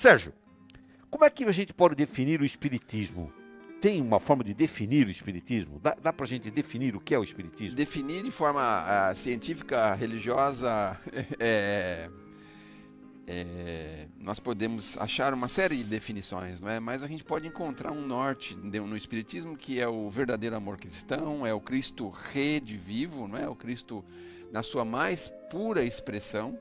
Sérgio, como é que a gente pode definir o espiritismo? Tem uma forma de definir o espiritismo? Dá pra gente definir o que é o espiritismo? Definir de forma científica, religiosa, nós podemos achar uma série de definições, não é? Mas a gente pode encontrar um norte no Espiritismo, que é o verdadeiro amor cristão, é o Cristo redivivo, não é? O Cristo na sua mais pura expressão.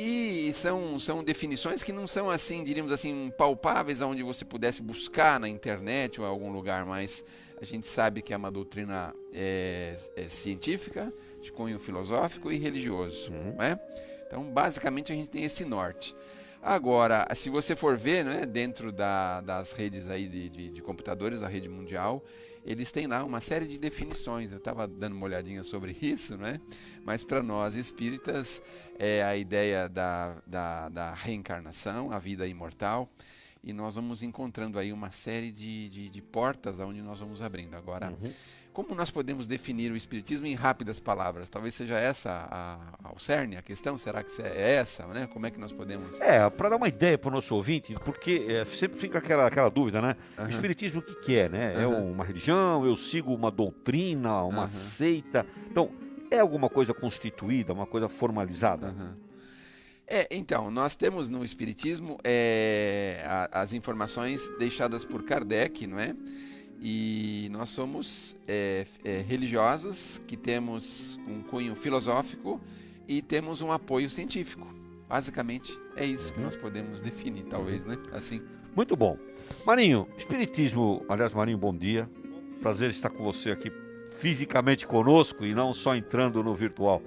E são definições que não são assim, diríamos assim, palpáveis, aonde você pudesse buscar na internet ou em algum lugar, mas a gente sabe que é uma doutrina científica, de cunho filosófico e religioso, não é? Então, basicamente, a gente tem esse norte. Agora, se você for ver, né, dentro das redes aí de computadores, a rede mundial, eles têm lá uma série de definições. Eu estava dando uma olhadinha sobre isso, né? Mas para nós espíritas, é a ideia da reencarnação, a vida imortal, e nós vamos encontrando aí uma série de portas onde nós vamos abrindo. Agora, como nós podemos definir o espiritismo em rápidas palavras? Talvez seja essa o cerne, a questão. Será que é essa, né? Como é que nós podemos... Para dar uma ideia para o nosso ouvinte, porque sempre fica aquela dúvida, né? O espiritismo, o que é, né? É uma religião, eu sigo uma doutrina, uma seita. Então, é alguma coisa constituída, uma coisa formalizada? Então, nós temos no espiritismo as informações deixadas por Kardec, não é? E nós somos religiosos que temos um cunho filosófico e temos um apoio científico. Basicamente, é isso que nós podemos definir, talvez, né? Assim. Muito bom. Marinho, espiritismo... Aliás, Marinho, bom dia. Prazer estar com você aqui fisicamente conosco e não só entrando no virtual.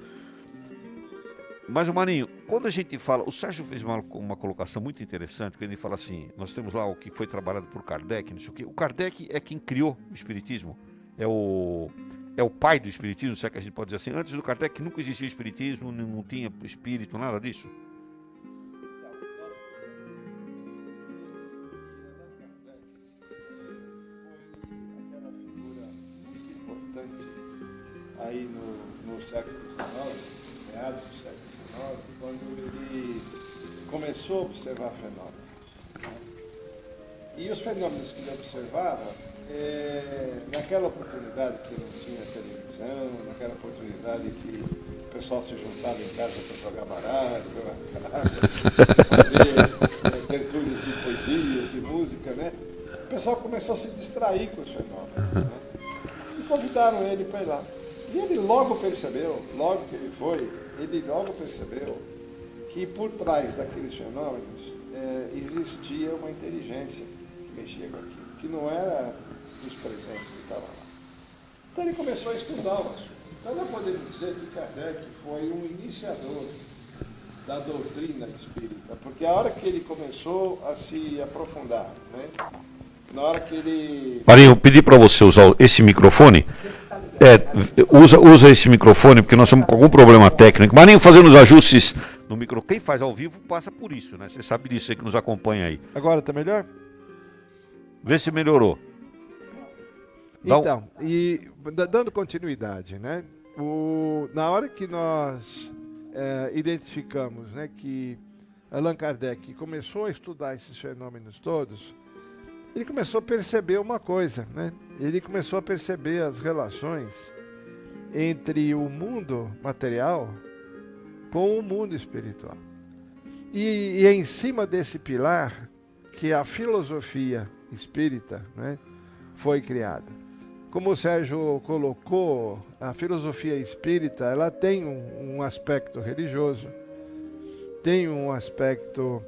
Mas, Marinho, quando a gente fala... O Sérgio fez uma colocação muito interessante, porque ele fala assim, nós temos lá o que foi trabalhado por Kardec, não sei o quê. O Kardec é quem criou o espiritismo. É o pai do espiritismo, se é que a gente pode dizer assim. Antes do Kardec nunca existia espiritismo, não tinha espírito, nada disso. Aí no século XIX, meados do século XIX, quando ele começou a observar fenômenos. E os fenômenos que ele observava, naquela oportunidade que não tinha televisão, naquela oportunidade que o pessoal se juntava em casa para jogar baralho, fazer tertúlias de poesias, de música, né? O pessoal começou a se distrair com os fenômenos, né? E convidaram ele para ir lá. E ele logo percebeu, logo que ele foi, ele logo percebeu que por trás daqueles fenômenos existia uma inteligência que mexia com aquilo, que não era dos presentes que estavam lá. Então ele começou a estudar o assunto. Então nós podemos dizer que Kardec foi um iniciador da doutrina espírita, porque a hora que ele começou a se aprofundar, né? Na hora que ele... Marinho, eu pedi para você usar esse microfone. Usa esse microfone, porque nós estamos com algum problema técnico. Marinho fazendo os ajustes no microfone. Quem faz ao vivo passa por isso, né? Você sabe disso aí que nos acompanha aí. Agora está melhor? Vê se melhorou. Então, e dando continuidade, né? Na hora que nós identificamos, né, que Allan Kardec começou a estudar esses fenômenos todos, ele começou a perceber uma coisa, né? Ele começou a perceber as relações entre o mundo material com o mundo espiritual. E é em cima desse pilar que a filosofia espírita, né, foi criada. Como o Sérgio colocou, a filosofia espírita, ela tem um aspecto religioso, tem um aspecto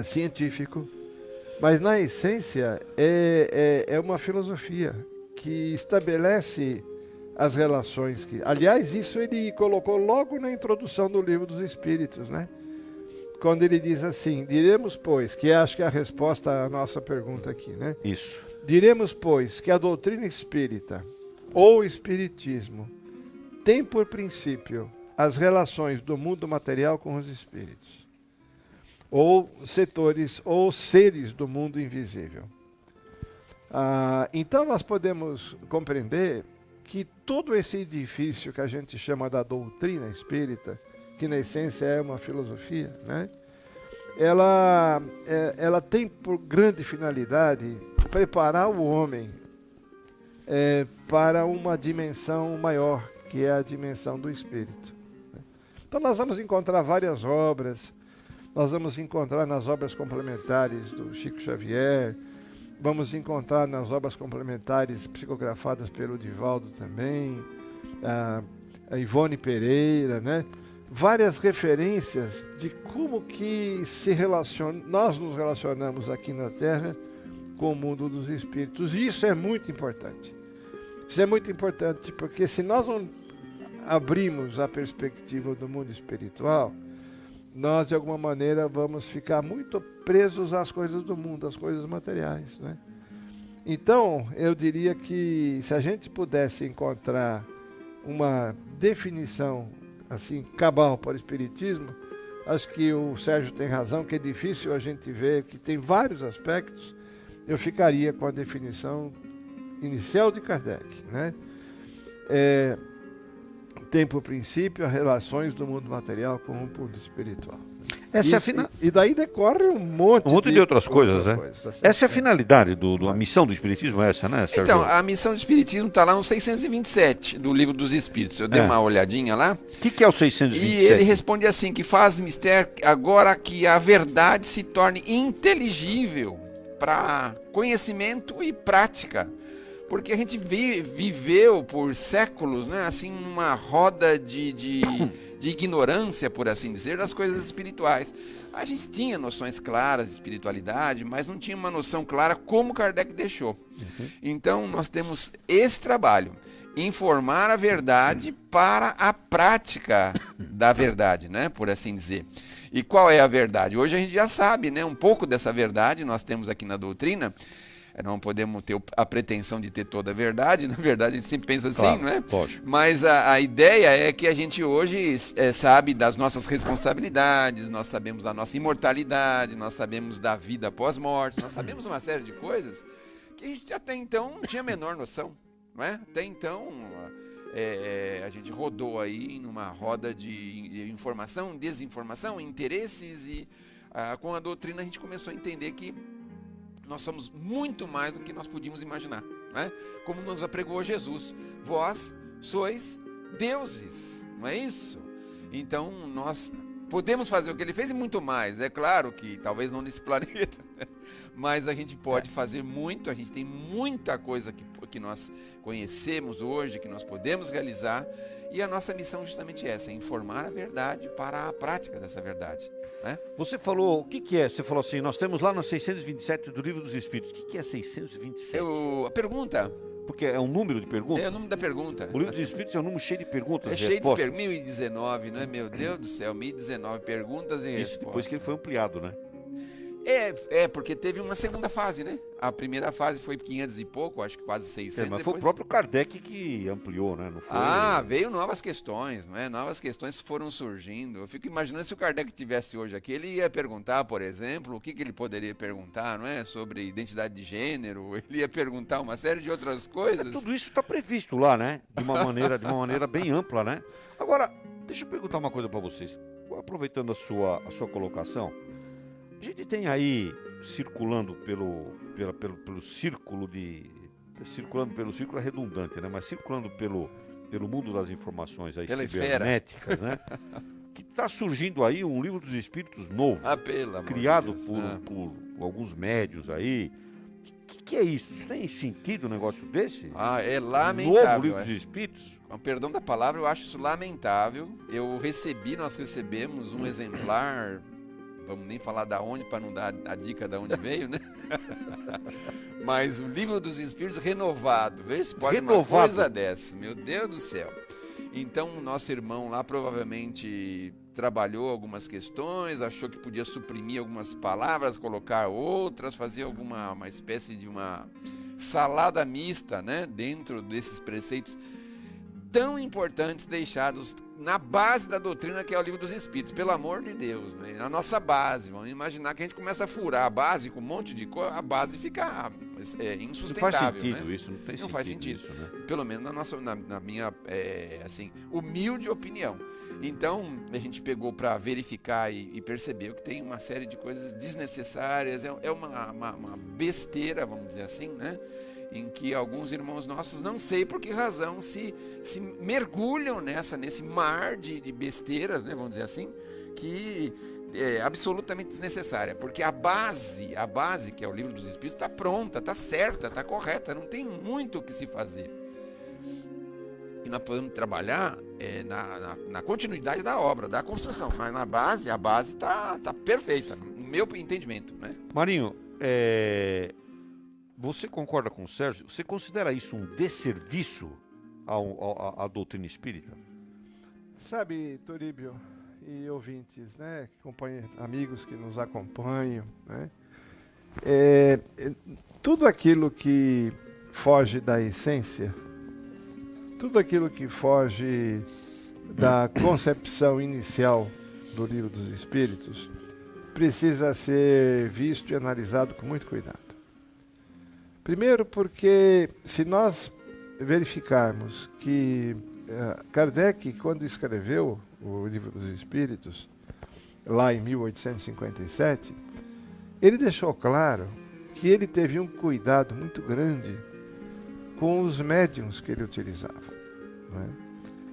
científico, mas na essência é uma filosofia que estabelece as relações que... Aliás, isso ele colocou logo na introdução do Livro dos Espíritos, né? Quando ele diz assim, diremos, pois, que acho que é a resposta à nossa pergunta aqui, né? Isso. Diremos, pois, que a doutrina espírita ou espiritismo tem por princípio as relações do mundo material com os espíritos, ou setores ou seres do mundo invisível. Então nós podemos compreender que todo esse edifício que a gente chama da doutrina espírita, que na essência é uma filosofia, né? ela tem por grande finalidade preparar o homem para uma dimensão maior, que é a dimensão do Espírito. Então nós vamos encontrar várias obras, nós vamos encontrar nas obras complementares do Chico Xavier, vamos encontrar nas obras complementares psicografadas pelo Divaldo também, a Ivone Pereira, né? Várias referências de como que nós nos relacionamos aqui na Terra com o mundo dos espíritos. E isso é muito importante. Isso é muito importante porque se nós não abrimos a perspectiva do mundo espiritual, nós de alguma maneira vamos ficar muito presos às coisas do mundo, às coisas materiais, né? Então, eu diria que se a gente pudesse encontrar uma definição assim, cabal para o espiritismo, acho que o Sérgio tem razão, que é difícil a gente ver, que tem vários aspectos. Eu ficaria com a definição inicial de Kardec, né? Tem por princípio as relações do mundo material com o mundo espiritual. E daí decorre um monte de outras coisas, né? Essa é a finalidade a missão do Espiritismo, é essa, né, Sérgio? Então, a missão do Espiritismo está lá no 627 do Livro dos Espíritos. Eu dei uma olhadinha lá. O que é o 627? E ele responde assim, que faz mistério agora que a verdade se torne inteligível para conhecimento e prática. Porque a gente viveu por séculos, né, assim, numa roda de ignorância, por assim dizer, das coisas espirituais. A gente tinha noções claras de espiritualidade, mas não tinha uma noção clara como Kardec deixou. Então, nós temos esse trabalho, informar a verdade para a prática da verdade, né, por assim dizer. E qual é a verdade? Hoje a gente já sabe, né, um pouco dessa verdade, nós temos aqui na doutrina. Não podemos ter a pretensão de ter toda a verdade, na verdade a gente sempre pensa assim, claro, não é? Pode. Mas a ideia é que a gente hoje sabe das nossas responsabilidades, nós sabemos da nossa imortalidade, nós sabemos da vida pós-morte, nós sabemos uma série de coisas que a gente até então não tinha a menor noção, não é? Até então a gente rodou aí numa roda de informação, desinformação, interesses e com a doutrina a gente começou a entender que nós somos muito mais do que nós podíamos imaginar, né? Como nos apregou Jesus, vós sois deuses, não é isso? Então nós podemos fazer o que ele fez e muito mais. É claro que talvez não nesse planeta, né? Mas a gente pode fazer muito, a gente tem muita coisa que nós conhecemos hoje, que nós podemos realizar, e a nossa missão é justamente essa, é informar a verdade para a prática dessa verdade. Você falou, o que é? Você falou assim, nós temos lá no 627 do Livro dos Espíritos. O que é 627? A pergunta. Porque é um número de perguntas? É o número da pergunta. O Livro dos Espíritos é um número cheio de perguntas e cheio respostas. De 1019, não é? Meu Deus do céu, 1019 perguntas e respostas. Isso depois que ele foi ampliado, né? Porque teve uma segunda fase, né? A primeira fase foi 500 e pouco, acho que quase 600. Mas foi o próprio Kardec que ampliou, né? Não foi veio novas questões, né? Novas questões foram surgindo. Eu fico imaginando se o Kardec estivesse hoje aqui, ele ia perguntar, por exemplo, o que ele poderia perguntar, não é? Sobre identidade de gênero, ele ia perguntar uma série de outras coisas. Tudo isso está previsto lá, né? De uma maneira bem ampla, né? Agora, deixa eu perguntar uma coisa para vocês. Aproveitando a sua colocação, a gente tem aí, circulando pelo círculo circulando pelo círculo é redundante, né? Mas circulando pelo mundo das informações aí, cibernéticas, né? Que está surgindo aí um Livro dos Espíritos novo, criado por alguns médios aí. Que é isso? Isso tem sentido um negócio desse? É lamentável. Novo Livro dos Espíritos? Com perdão da palavra, eu acho isso lamentável. Nós recebemos um exemplar. Vamos nem falar da onde para não dar a dica de onde veio, né? Mas o Livro dos Espíritos renovado. Vê se pode uma coisa dessa. Meu Deus do céu. Então, o nosso irmão lá provavelmente trabalhou algumas questões, achou que podia suprimir algumas palavras, colocar outras, fazer uma espécie de uma salada mista, né? Dentro desses preceitos tão importantes deixados na base da doutrina, que é o Livro dos Espíritos, pelo amor de Deus, né? A nossa base. Vamos imaginar que a gente começa a furar a base com um monte de coisa, a base fica insustentável. Não faz sentido, né? Isso, não tem não faz sentido. Isso, né? Pelo menos na minha assim, humilde opinião. Então, a gente pegou para verificar e percebeu que tem uma série de coisas desnecessárias, é uma besteira, vamos dizer assim, né? Em que alguns irmãos nossos, não sei por que razão, se mergulham nesse mar de besteiras, né, vamos dizer assim, que é absolutamente desnecessária, porque a base, que é o Livro dos Espíritos, está pronta, está certa, está correta, não tem muito o que se fazer. E nós podemos trabalhar na continuidade da obra, da construção, mas na base, a base está perfeita, no meu entendimento, né? Marinho, você concorda com o Sérgio? Você considera isso um desserviço à doutrina espírita? Sabe, Turíbio e ouvintes, né, amigos que nos acompanham, né, tudo aquilo que foge da essência, tudo aquilo que foge da concepção inicial do Livro dos Espíritos, precisa ser visto e analisado com muito cuidado. Primeiro porque, se nós verificarmos que Kardec, quando escreveu o Livro dos Espíritos, lá em 1857, ele deixou claro que ele teve um cuidado muito grande com os médiuns que ele utilizava, né?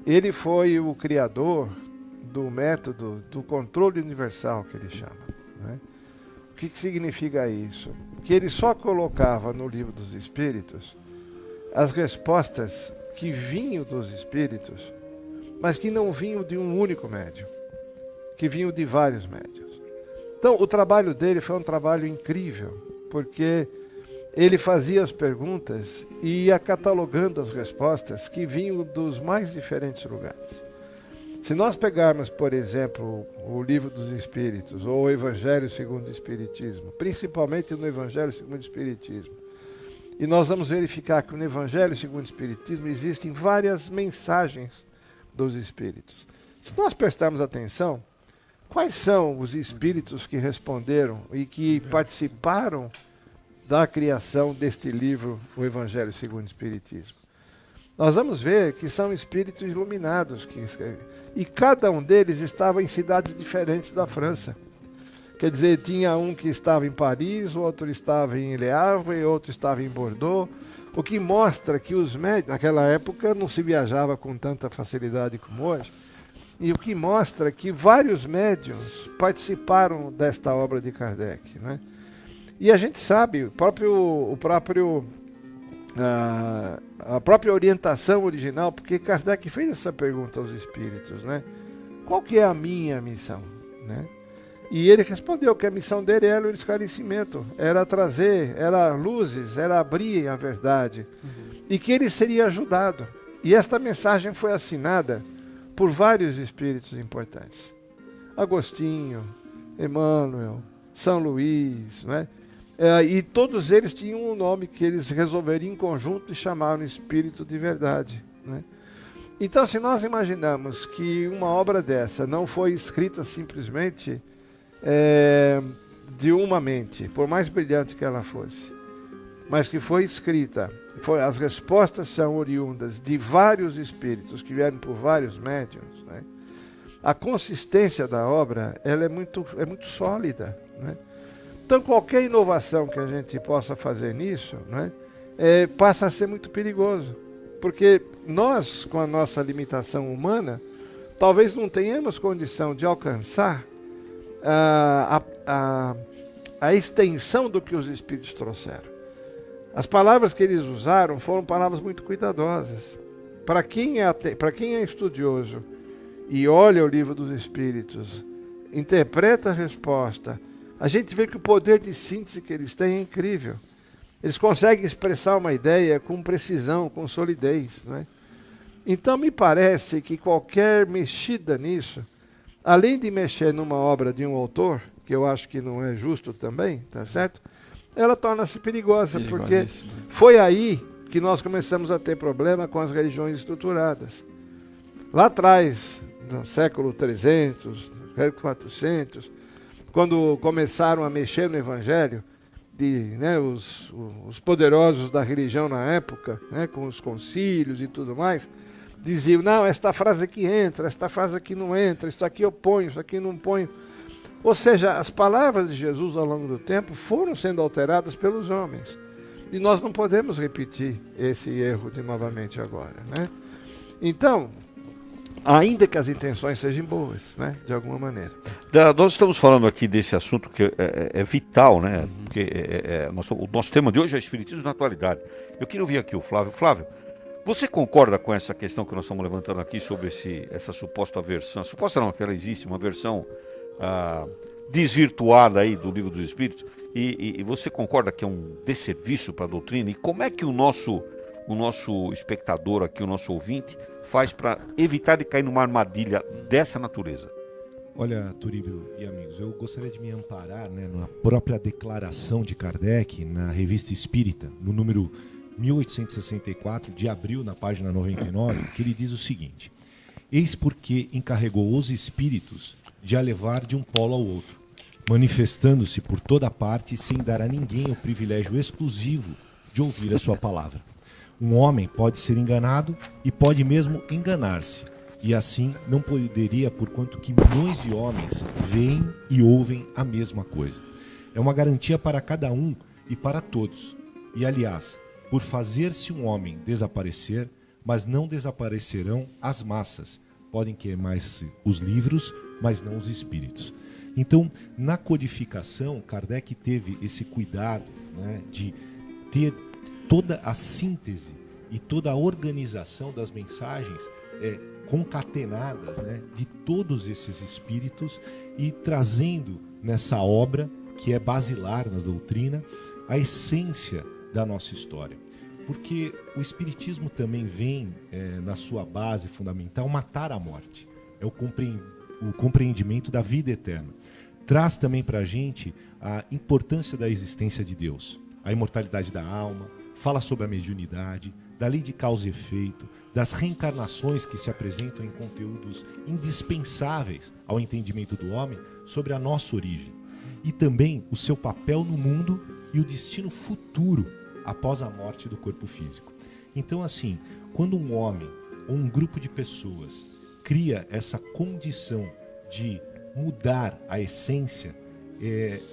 Ele foi o criador do método do controle universal, que ele chama, né? O que significa isso? Que ele só colocava no Livro dos Espíritos as respostas que vinham dos Espíritos, mas que não vinham de um único médium, que vinham de vários médiuns. Então, o trabalho dele foi um trabalho incrível, porque ele fazia as perguntas e ia catalogando as respostas que vinham dos mais diferentes lugares. Se nós pegarmos, por exemplo, o Livro dos Espíritos, ou o Evangelho segundo o Espiritismo, principalmente no Evangelho segundo o Espiritismo, e nós vamos verificar que no Evangelho segundo o Espiritismo existem várias mensagens dos Espíritos. Se nós prestarmos atenção, quais são os Espíritos que responderam e que participaram da criação deste livro, o Evangelho segundo o Espiritismo? Nós vamos ver que são espíritos iluminados que escrevem. E cada um deles estava em cidades diferentes da França. Quer dizer, tinha um que estava em Paris, outro estava em Le Havre, outro estava em Bordeaux. O que mostra que os médiuns, naquela época não se viajava com tanta facilidade como hoje. E o que mostra que vários médiuns participaram desta obra de Kardec, né? E a gente sabe, a própria orientação original, porque Kardec fez essa pergunta aos espíritos, né? Qual que é a minha missão, né? E ele respondeu que a missão dele era o esclarecimento, era trazer, era luzes, era abrir a verdade, e que ele seria ajudado. E esta mensagem foi assinada por vários espíritos importantes. Agostinho, Emmanuel, São Luís, né? E todos eles tinham um nome que eles resolveram em conjunto e chamaram Espírito de Verdade, né? Então, se nós imaginamos que uma obra dessa não foi escrita simplesmente de uma mente, por mais brilhante que ela fosse, mas que foi escrita, as respostas são oriundas de vários espíritos que vieram por vários médiuns, né? A consistência da obra ela é muito sólida, né? Então, qualquer inovação que a gente possa fazer nisso, né, passa a ser muito perigoso. Porque nós, com a nossa limitação humana, talvez não tenhamos condição de alcançar a extensão do que os Espíritos trouxeram. As palavras que eles usaram foram palavras muito cuidadosas. Para quem é estudioso e olha o Livro dos Espíritos, interpreta a resposta, a gente vê que o poder de síntese que eles têm é incrível. Eles conseguem expressar uma ideia com precisão, com solidez, não é? Então me parece que qualquer mexida nisso, além de mexer numa obra de um autor, que eu acho que não é justo também, tá certo? Ela torna-se perigosa, porque foi aí que nós começamos a ter problema com as religiões estruturadas. Lá atrás, no século 300, século 400, quando começaram a mexer no Evangelho, os poderosos da religião na época, com os concílios e tudo mais, diziam, não, esta frase aqui entra, esta frase aqui não entra, isso aqui eu ponho, isso aqui não ponho. Ou seja, as palavras de Jesus ao longo do tempo foram sendo alteradas pelos homens. E nós não podemos repetir esse erro novamente agora, né? Então, ainda que as intenções sejam boas, né, de alguma maneira. Nós estamos falando aqui desse assunto que é vital, né? Porque o nosso tema de hoje é Espiritismo na atualidade. Eu queria ouvir aqui o Flávio. Flávio, você concorda com essa questão que nós estamos levantando aqui sobre essa suposta versão? Suposta não, que ela existe, uma versão desvirtuada aí do Livro dos Espíritos. E você concorda que é um desserviço para a doutrina? E como é que o nosso espectador aqui, o nosso ouvinte, faz para evitar de cair numa armadilha dessa natureza? Olha, Turíbio e amigos, eu gostaria de me amparar, na própria declaração de Kardec na Revista Espírita, no número 1864, de abril, na página 99, que ele diz o seguinte: eis porque encarregou os espíritos de a levar de um polo ao outro, manifestando-se por toda parte sem dar a ninguém o privilégio exclusivo de ouvir a sua palavra. Um homem pode ser enganado e pode mesmo enganar-se, e assim não poderia, porquanto que milhões de homens veem e ouvem a mesma coisa. É uma garantia para cada um e para todos. E, aliás, por fazer-se um homem desaparecer, mas não desaparecerão as massas. Podem queimar-se os livros, mas não os espíritos. Então, na codificação, Kardec teve esse cuidado, de ter toda a síntese e toda a organização das mensagens concatenadas, de todos esses espíritos, e trazendo nessa obra, que é basilar na doutrina, a essência da nossa história. Porque o espiritismo também vem, na sua base fundamental, matar a morte. É o compreendimento da vida eterna. Traz também para a gente a importância da existência de Deus, a imortalidade da alma, fala sobre a mediunidade, da lei de causa e efeito, das reencarnações que se apresentam em conteúdos indispensáveis ao entendimento do homem sobre a nossa origem, e também o seu papel no mundo e o destino futuro após a morte do corpo físico. Então, assim, quando um homem ou um grupo de pessoas cria essa condição de mudar a essência,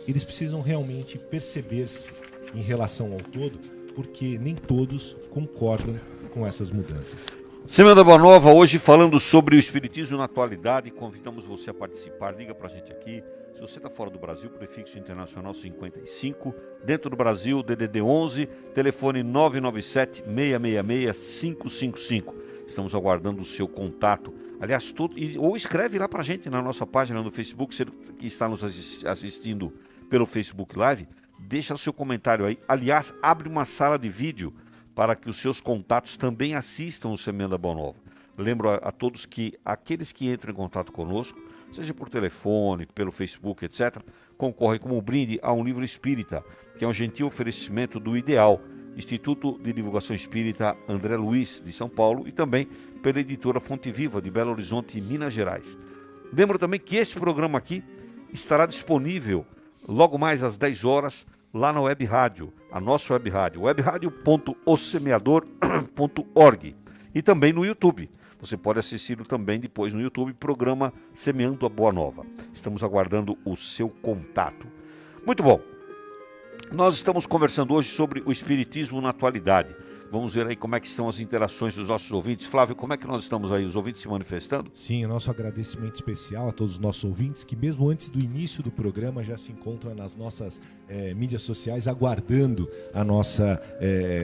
eles precisam realmente perceber-se em relação ao todo, porque nem todos concordam com essas mudanças. Semana Boa Nova, hoje falando sobre o Espiritismo na atualidade. Convidamos você a participar, liga pra gente aqui. Se você está fora do Brasil, prefixo internacional 55. Dentro do Brasil, DDD 11, telefone 997-666-555. Estamos aguardando o seu contato. Aliás, ou escreve lá pra gente na nossa página no Facebook, você que está nos assistindo pelo Facebook Live, deixa o seu comentário aí. Aliás, abre uma sala de vídeo para que os seus contatos também assistam o Semana Boa Nova. Lembro a todos que aqueles que entram em contato conosco, seja por telefone, pelo Facebook, etc., concorrem como brinde a um livro espírita, que é um gentil oferecimento do Ideal, Instituto de Divulgação Espírita André Luiz, de São Paulo, e também pela editora Fonte Viva, de Belo Horizonte, Minas Gerais. Lembro também que este programa aqui estará disponível logo mais às 10 horas, lá na web rádio, a nossa web rádio, webradio.osemeador.org, e também no YouTube. Você pode assistir também depois no YouTube, programa Semeando a Boa Nova. Estamos aguardando o seu contato. Muito bom. Nós estamos conversando hoje sobre o Espiritismo na atualidade. Vamos ver aí como é que estão as interações dos nossos ouvintes. Flávio, como é que nós estamos aí, os ouvintes se manifestando? Sim, o nosso agradecimento especial a todos os nossos ouvintes que mesmo antes do início do programa já se encontram nas nossas mídias sociais aguardando a nossa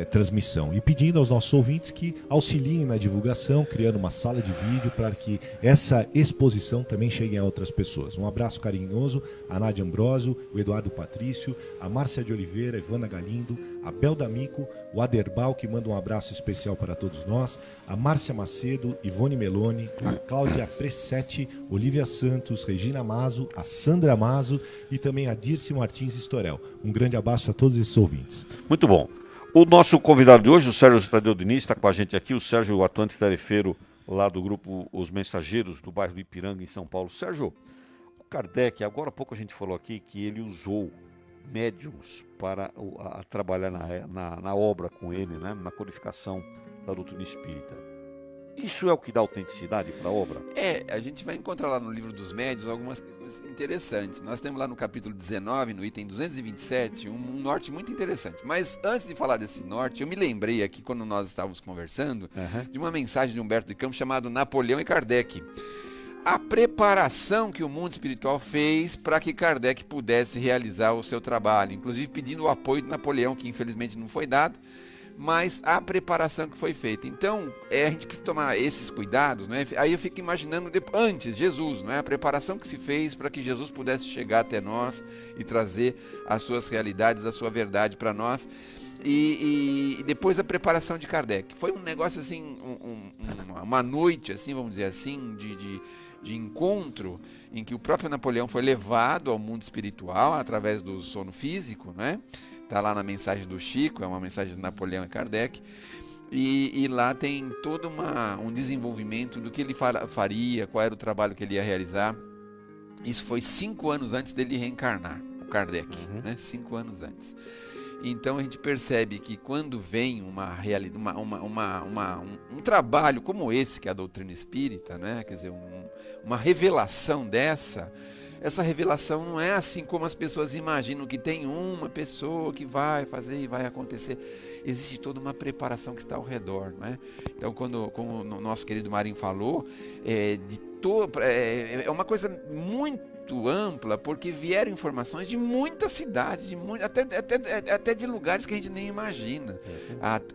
transmissão. E pedindo aos nossos ouvintes que auxiliem na divulgação, criando uma sala de vídeo para que essa exposição também chegue a outras pessoas. Um abraço carinhoso a Nádia Ambrosio, o Eduardo Patrício, a Márcia de Oliveira, a Ivana Galindo, a Bel D'Amico, o Aderbal, que manda um abraço especial para todos nós, a Márcia Macedo, Ivone Meloni, a Cláudia Pressetti, Olivia Santos, Regina Mazo, a Sandra Mazo e também a Dirce Martins Estorel. Um grande abraço a todos esses ouvintes. Muito bom. O nosso convidado de hoje, o Sérgio Tadeu Diniz, está com a gente aqui, o Sérgio atuante tarefeiro lá do grupo Os Mensageiros, do bairro do Ipiranga, em São Paulo. Sérgio, o Kardec, agora há pouco a gente falou aqui que ele usou médiums para trabalhar na obra com ele, né, na codificação da doutrina espírita. Isso é o que dá autenticidade para a obra? A gente vai encontrar lá no Livro dos Médiuns algumas questões interessantes. Nós temos lá no capítulo 19, no item 227, um norte muito interessante. Mas antes de falar desse norte, eu me lembrei aqui, quando nós estávamos conversando, de uma mensagem de Humberto de Campos chamado Napoleão e Kardec. A preparação que o mundo espiritual fez para que Kardec pudesse realizar o seu trabalho, inclusive pedindo o apoio de Napoleão, que infelizmente não foi dado, mas a preparação que foi feita. Então, a gente precisa tomar esses cuidados, né? Aí eu fico imaginando antes, Jesus, né? A preparação que se fez para que Jesus pudesse chegar até nós e trazer as suas realidades, a sua verdade para nós. E depois a preparação de Kardec. Foi um negócio assim, uma noite, assim, vamos dizer assim, de encontro, em que o próprio Napoleão foi levado ao mundo espiritual através do sono físico, né? Está lá na mensagem do Chico, é uma mensagem de Napoleão e Kardec, e lá tem todo um desenvolvimento do que ele faria, qual era o trabalho que ele ia realizar. Isso foi 5 anos antes dele reencarnar, o Kardec, né? 5 anos antes. Então a gente percebe que quando vem um trabalho como esse, que é a doutrina espírita, né? Quer dizer, uma revelação essa revelação não é assim como as pessoas imaginam, que tem uma pessoa que vai fazer e vai acontecer. Existe toda uma preparação que está ao redor, né? Então, como o nosso querido Marinho falou, é uma coisa muito ampla, porque vieram informações de muitas cidades, até de lugares que a gente nem imagina.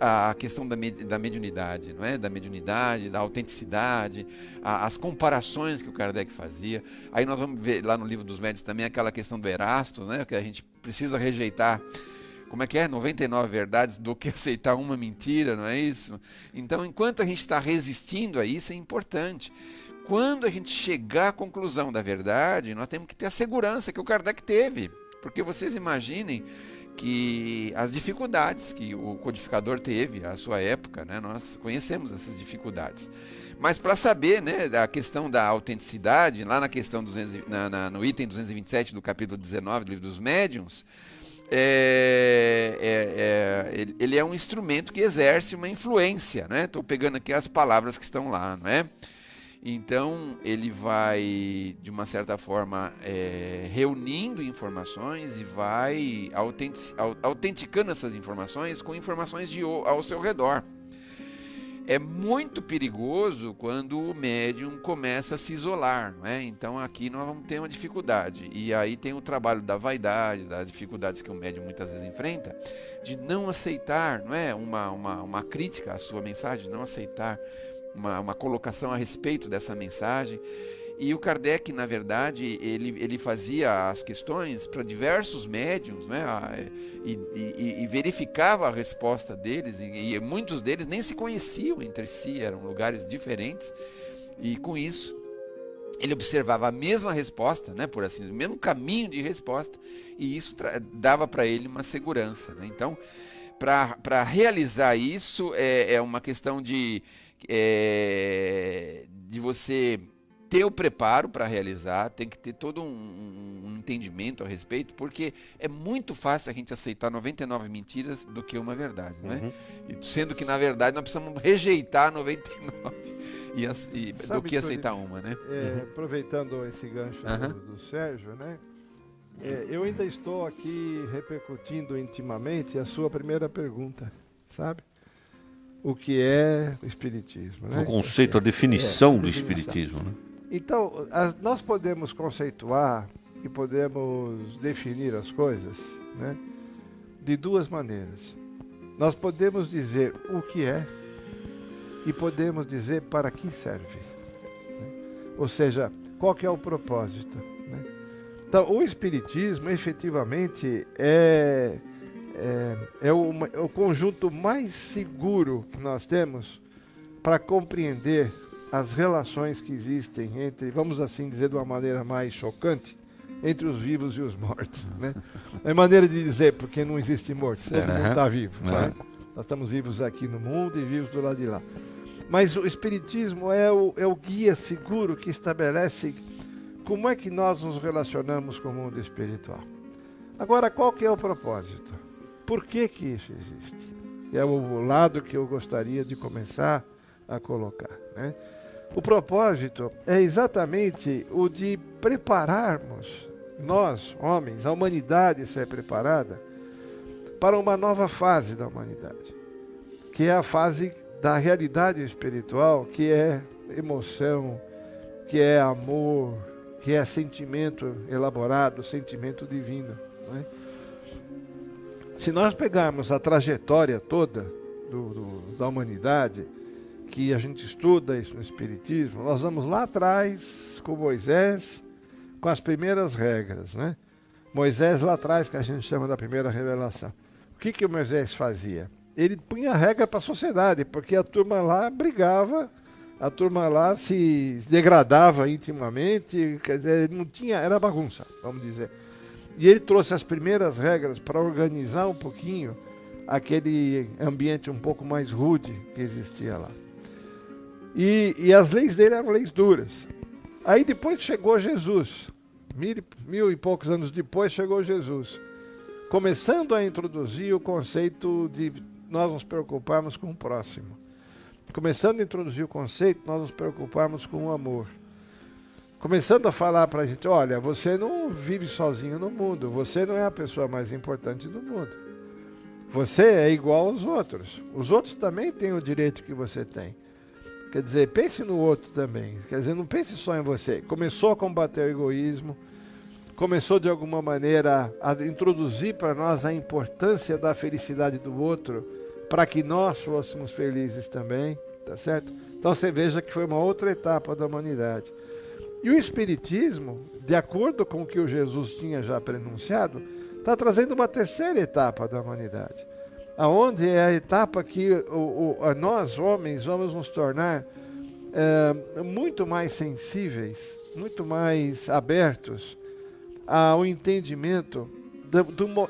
A questão da mediunidade, não é? Da mediunidade, da autenticidade, as comparações que o Kardec fazia. Aí nós vamos ver lá no Livro dos Médiuns também aquela questão do Erasto, né? Que a gente precisa rejeitar, como é que é? 99 verdades do que aceitar uma mentira, não é isso? Então, enquanto a gente está resistindo a isso, é importante. Quando a gente chegar à conclusão da verdade, nós temos que ter a segurança que o Kardec teve. Porque vocês imaginem que as dificuldades que o codificador teve à sua época, né, nós conhecemos essas dificuldades. Mas para saber, né, a questão da autenticidade, lá na questão no item 227 do capítulo 19 do Livro dos Médiuns, ele é um instrumento que exerce uma influência, né? Estou pegando aqui as palavras que estão lá, não é? Então, ele vai, de uma certa forma, reunindo informações e vai autenticando essas informações com informações ao seu redor. É muito perigoso quando o médium começa a se isolar, né? Então, aqui nós vamos ter uma dificuldade. E aí tem o trabalho da vaidade, das dificuldades que o médium muitas vezes enfrenta, de não aceitar, não é? uma crítica à sua mensagem, não aceitar uma colocação a respeito dessa mensagem. E o Kardec, na verdade, ele fazia as questões para diversos médiuns, né? E verificava a resposta deles, e muitos deles nem se conheciam entre si, eram lugares diferentes, e com isso ele observava a mesma resposta, né? Por assim dizer, o mesmo caminho de resposta, e isso dava para ele uma segurança, né? Então, para realizar isso, é uma questão de você ter o preparo para realizar, tem que ter todo um entendimento a respeito, porque é muito fácil a gente aceitar 99 mentiras do que uma verdade, não é? Sendo que, na verdade, nós precisamos rejeitar 99 do que aceitar uma, né? Aproveitando esse gancho do Sérgio, né? Eu ainda estou aqui repercutindo intimamente a sua primeira pergunta, sabe? O que é o Espiritismo, né? O conceito, a definição do Espiritismo, né? Então, nós podemos conceituar e podemos definir as coisas, né, de duas maneiras. Nós podemos dizer o que é e podemos dizer para que serve, né? Ou seja, qual que é o propósito, né? Então, o Espiritismo, efetivamente, é o conjunto mais seguro que nós temos para compreender as relações que existem entre, vamos assim dizer de uma maneira mais chocante, entre os vivos e os mortos, né? É maneira de dizer, porque não existe morto, todo mundo está vivo. Né? Nós estamos vivos aqui no mundo e vivos do lado de lá. Mas o Espiritismo é o guia seguro que estabelece como é que nós nos relacionamos com o mundo espiritual. Agora, qual que é o propósito? Por que que isso existe? É o lado que eu gostaria de começar a colocar, né? O propósito é exatamente o de prepararmos, nós, homens, a humanidade ser preparada para uma nova fase da humanidade, que é a fase da realidade espiritual, que é emoção, que é amor, que é sentimento elaborado, sentimento divino, né? Se nós pegarmos a trajetória toda da humanidade, que a gente estuda isso no Espiritismo, nós vamos lá atrás com Moisés, com as primeiras regras, né? Moisés lá atrás, que a gente chama da primeira revelação. O que o Moisés fazia? Ele punha regra para a sociedade, porque a turma lá brigava, a turma lá se degradava intimamente, quer dizer, não tinha, era bagunça, vamos dizer. E ele trouxe as primeiras regras para organizar um pouquinho aquele ambiente um pouco mais rude que existia lá. E as leis dele eram leis duras. Aí depois chegou Jesus, mil e poucos anos depois chegou Jesus, começando a introduzir o conceito de nós nos preocuparmos com o próximo. Começando a introduzir o conceito, nós nos preocuparmos com o amor. Começando a falar para a gente, olha, você não vive sozinho no mundo, você não é a pessoa mais importante do mundo. Você é igual aos outros. Os outros também têm o direito que você tem. Quer dizer, pense no outro também. Quer dizer, não pense só em você. Começou a combater o egoísmo, começou de alguma maneira a introduzir para nós a importância da felicidade do outro, para que nós fôssemos felizes também, tá certo? Então você veja que foi uma outra etapa da humanidade. E o Espiritismo, de acordo com o que o Jesus tinha já prenunciado, está trazendo uma terceira etapa da humanidade, aonde é a etapa que nós, homens, vamos nos tornar muito mais sensíveis, muito mais abertos ao entendimento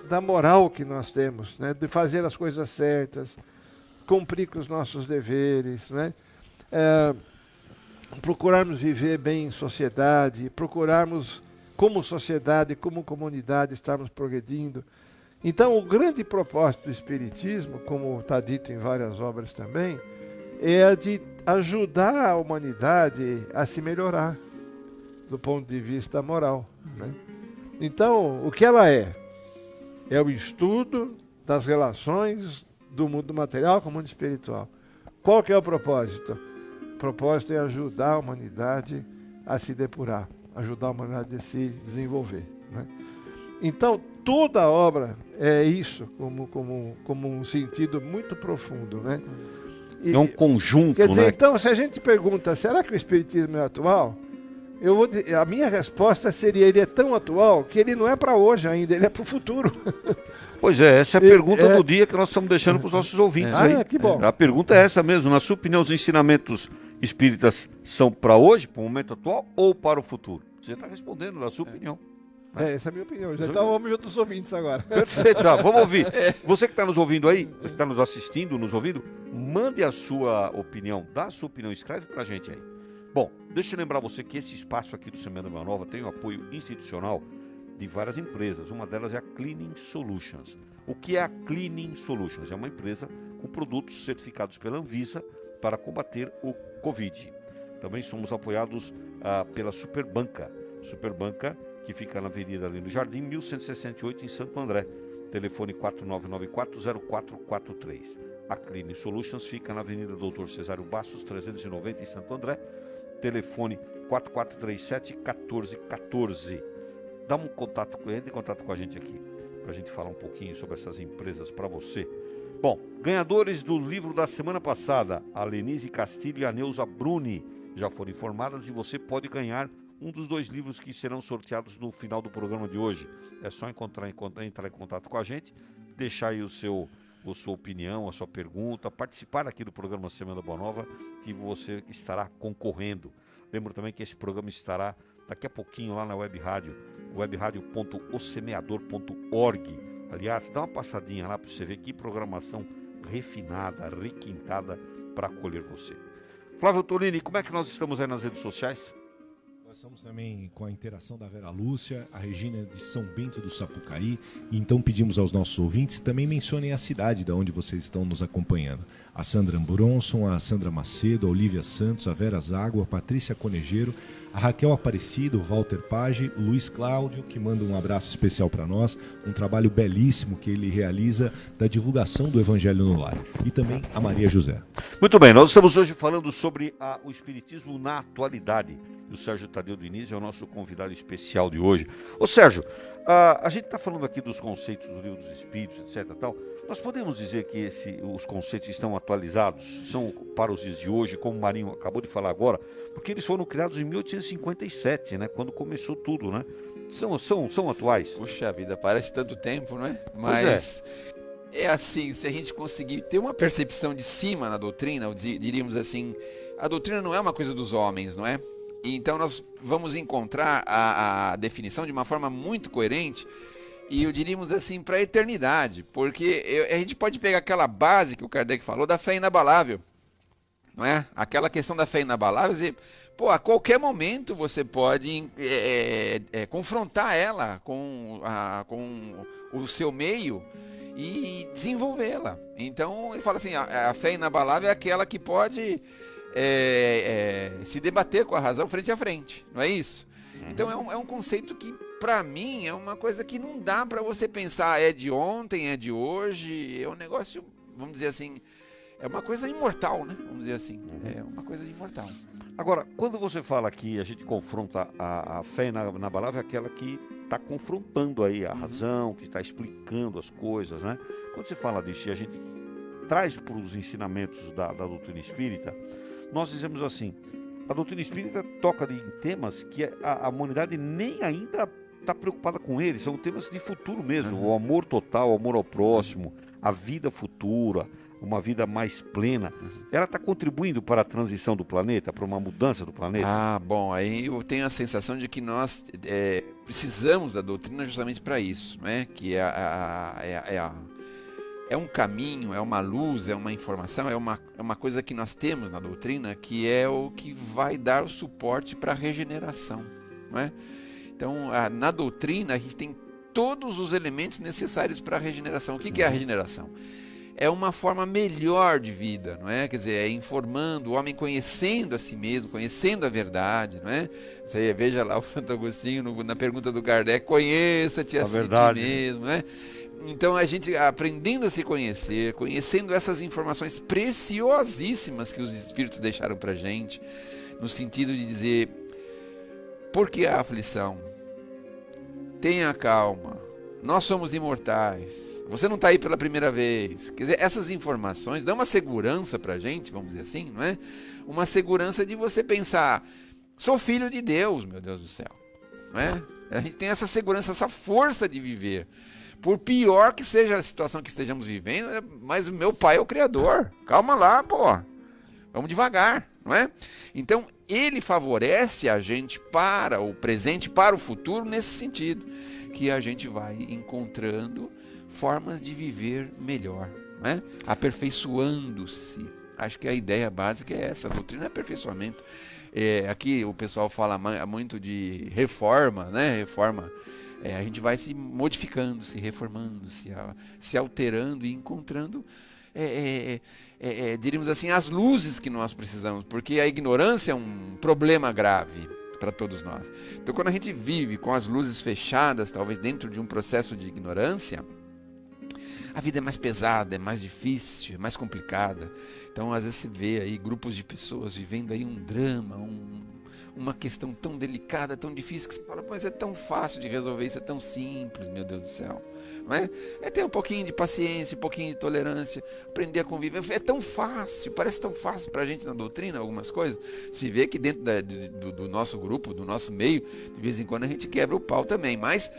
da moral que nós temos, né? De fazer as coisas certas, cumprir com os nossos deveres, né? Procurarmos viver bem em sociedade, procurarmos, como sociedade, como comunidade, estarmos progredindo. Então, o grande propósito do Espiritismo, como está dito em várias obras também, é de ajudar a humanidade a se melhorar do ponto de vista moral, né? Então, o que ela é? É o estudo das relações do mundo material com o mundo espiritual. Qual que é o propósito? O propósito é ajudar a humanidade a se depurar, ajudar a humanidade a se desenvolver, né? Então, toda a obra é isso, como um sentido muito profundo, né? É um conjunto, quer dizer, né? então, se a gente pergunta, será que o Espiritismo é atual? A minha resposta seria, ele é tão atual que ele não é para hoje ainda, ele é para o futuro. Pois é, essa é a pergunta do dia que nós estamos deixando para os nossos ouvintes aí. Que bom. A pergunta é essa mesmo, na sua opinião, os ensinamentos espíritas são para hoje, para o momento atual, ou para o futuro? Você está respondendo, na sua opinião. Essa é a minha opinião. Já está o homem dos ouvintes agora. Perfeito, tá, vamos ouvir. Você que está nos ouvindo aí, que está nos assistindo, nos ouvindo, mande a sua opinião, dá a sua opinião, escreve para a gente aí. Bom, deixa eu lembrar você que esse espaço aqui do Semana Boa Nova tem o apoio institucional de várias empresas. Uma delas é a Cleaning Solutions. O que é a Cleaning Solutions? É uma empresa com produtos certificados pela Anvisa para combater o Covid. Também somos apoiados pela Superbanca. Superbanca, que fica na Avenida Lino Jardim, 1168, em Santo André. Telefone 4994-0443. A Cleaning Solutions fica na Avenida Doutor Cesário Bastos, 390, em Santo André. Telefone 4437-1414. Entre em contato com a gente aqui, para a gente falar um pouquinho sobre essas empresas para você. Bom, ganhadores do livro da semana passada, a Lenise Castilho e a Neuza Bruni, já foram informadas e você pode ganhar um dos 2 livros que serão sorteados no final do programa de hoje. É só entrar em contato com a gente, deixar aí a sua opinião, a sua pergunta, participar aqui do programa Semana Boa Nova, que você estará concorrendo. Lembro também que esse programa estará daqui a pouquinho lá na Web Rádio webradio.osemeador.org. Aliás, dá uma passadinha lá para você ver que programação refinada, requintada para acolher você. Flávio Tolini, como é que nós estamos aí nas redes sociais? Nós estamos também com a interação da Vera Lúcia, a Regina de São Bento do Sapucaí. E então pedimos aos nossos ouvintes também mencionem a cidade de onde vocês estão nos acompanhando. A Sandra Bronson, a Sandra Macedo, a Olívia Santos, a Vera Zago, a Patrícia Conejeiro, a Raquel Aparecido, o Walter Page, o Luiz Cláudio, que manda um abraço especial para nós, um trabalho belíssimo que ele realiza da divulgação do Evangelho no Lar. E também a Maria José. Muito bem, nós estamos hoje falando sobre o Espiritismo na atualidade. E o Sérgio Tadeu Diniz é o nosso convidado especial de hoje. Ô Sérgio, a gente está falando aqui dos conceitos do Livro dos Espíritos, etc. Tal. Nós podemos dizer que os conceitos estão atualizados, são para os dias de hoje, como o Marinho acabou de falar agora, porque eles foram criados em 1857, né, quando começou tudo, né? São atuais. Puxa vida, parece tanto tempo, não é? Mas é assim, se a gente conseguir ter uma percepção de cima na doutrina, diríamos assim, a doutrina não é uma coisa dos homens, não é? Então nós vamos encontrar a definição de uma forma muito coerente e eu diríamos assim para a eternidade, porque a gente pode pegar aquela base que o Kardec falou da fé inabalável, não é? Aquela questão da fé inabalável, dizer, pô, a qualquer momento você pode confrontar ela com o seu meio e desenvolvê-la. Então ele fala assim, a fé inabalável é aquela que pode se debater com a razão frente a frente, não é isso? Então é um conceito que, para mim, é uma coisa que não dá para você pensar, é de ontem, é de hoje, é um negócio, vamos dizer assim, é uma coisa imortal, né? Vamos dizer assim, é uma coisa imortal. Agora, quando você fala que a gente confronta a fé inabalável, é aquela que está confrontando aí a razão, que está explicando as coisas, né? Quando você fala disso e a gente traz para os ensinamentos da doutrina espírita, nós dizemos assim, a doutrina espírita toca em temas que a humanidade nem ainda está preocupada com eles, são temas de futuro mesmo, o amor total, o amor ao próximo, a vida futura, uma vida mais plena. Ela está contribuindo para a transição do planeta, para uma mudança do planeta? Ah, bom, aí eu tenho a sensação de que nós precisamos da doutrina justamente para isso, né? Que é um caminho, é uma luz, é uma informação, é uma coisa que nós temos na doutrina que é o que vai dar o suporte para a regeneração, não é? Então, na doutrina a gente tem todos os elementos necessários para a regeneração. O que é a regeneração? É uma forma melhor de vida, não é? Quer dizer, é informando, o homem conhecendo a si mesmo, conhecendo a verdade, não é? Você veja lá o Santo Agostinho na pergunta do Kardec, conheça-te a si mesmo, não é? Então a gente aprendendo a se conhecer, conhecendo essas informações preciosíssimas que os Espíritos deixaram pra gente, no sentido de dizer, por que a aflição? Tenha calma, nós somos imortais, você não está aí pela primeira vez. Quer dizer, essas informações dão uma segurança pra gente, vamos dizer assim, não é? Uma segurança de você pensar, sou filho de Deus, meu Deus do céu, não é? A gente tem essa segurança, essa força de viver. Por pior que seja a situação que estejamos vivendo, mas meu pai é o Criador. Calma lá, pô. Vamos devagar, não é? Então, ele favorece a gente para o presente, para o futuro, nesse sentido. Que a gente vai encontrando formas de viver melhor, não é? Aperfeiçoando-se. Acho que a ideia básica é essa. A doutrina é aperfeiçoamento. Aqui o pessoal fala muito de reforma, né? Reforma. A gente vai se modificando, se reformando, se alterando e encontrando, diríamos assim, as luzes que nós precisamos, porque a ignorância é um problema grave para todos nós. Então, quando a gente vive com as luzes fechadas, talvez dentro de um processo de ignorância, a vida é mais pesada, é mais difícil, é mais complicada. Então, às vezes você vê aí grupos de pessoas vivendo aí um drama, uma questão tão delicada, tão difícil, que você fala, mas é tão fácil de resolver, isso é tão simples, meu Deus do céu. Não é? Ter um pouquinho de paciência, um pouquinho de tolerância, aprender a conviver, é tão fácil, parece tão fácil pra gente na doutrina, algumas coisas. Se vê que dentro do nosso grupo, do nosso meio, de vez em quando a gente quebra o pau também, mas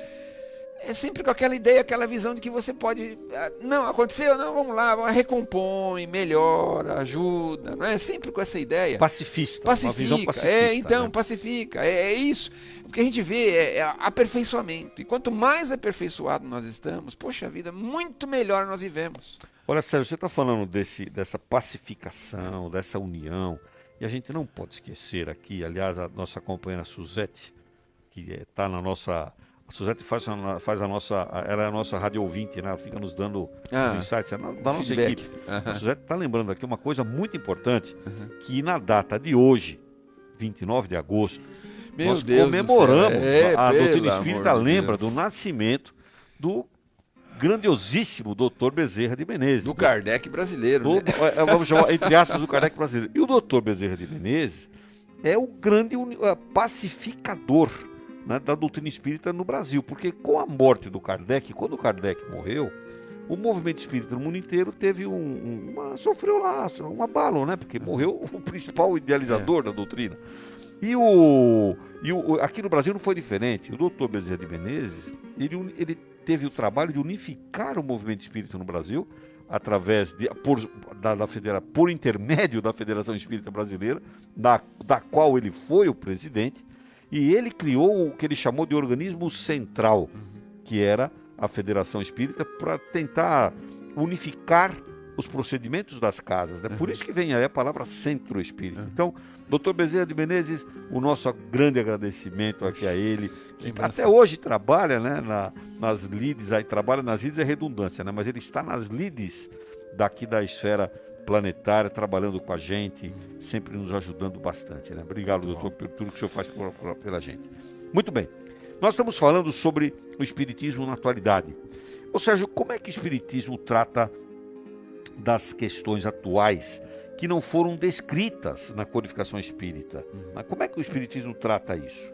é sempre com aquela ideia, aquela visão de que você pode, não, aconteceu, não, vamos lá, recompõe, melhora, ajuda, não é? Sempre com essa ideia. Pacifista. Uma visão Pacifica, pacifista, então, né? pacifica, é isso. O que a gente vê é aperfeiçoamento. E quanto mais aperfeiçoado nós estamos, poxa vida, muito melhor nós vivemos. Olha, Sérgio, você está falando dessa pacificação, dessa união, e a gente não pode esquecer aqui, aliás, a nossa companheira Suzete, que está na nossa... A Suzete faz a nossa... Ela é a nossa rádio ouvinte, né? Ela fica nos dando os insights da nossa feedback. equipe. A Suzete está lembrando aqui uma coisa muito importante, que na data de hoje, 29 de agosto, nós comemoramos, a doutrina espírita lembra do nascimento do grandiosíssimo doutor Bezerra de Menezes. Do Kardec brasileiro, né? Vamos chamar, entre aspas, do Kardec brasileiro. E o doutor Bezerra de Menezes é o grande pacificador, né, da doutrina espírita no Brasil. Porque com a morte do Kardec, quando o Kardec morreu, o movimento espírita no mundo inteiro teve sofreu lá um abalo, né? Porque morreu o principal idealizador da doutrina. E aqui no Brasil não foi diferente. O doutor Bezerra de Menezes, ele teve o trabalho de unificar o movimento espírita no Brasil, através por intermédio da Federação Espírita Brasileira, da qual ele foi o presidente, e ele criou o que ele chamou de organismo central, que era a Federação Espírita, para tentar unificar os procedimentos das casas, né? Por isso que vem aí a palavra centro espírita. Então, doutor Bezerra de Menezes, o nosso grande agradecimento aqui a ele, que até hoje trabalha, né, nas lides, aí trabalha nas lides é redundância, né? Mas ele está nas lides daqui da esfera planetária, trabalhando com a gente, sempre nos ajudando bastante, né? Obrigado, doutor, por tudo que o senhor faz pela gente. Muito bem, nós estamos falando sobre o espiritismo na atualidade. Ô Sérgio, como é que o espiritismo trata das questões atuais que não foram descritas na codificação espírita? Como é que o espiritismo trata isso?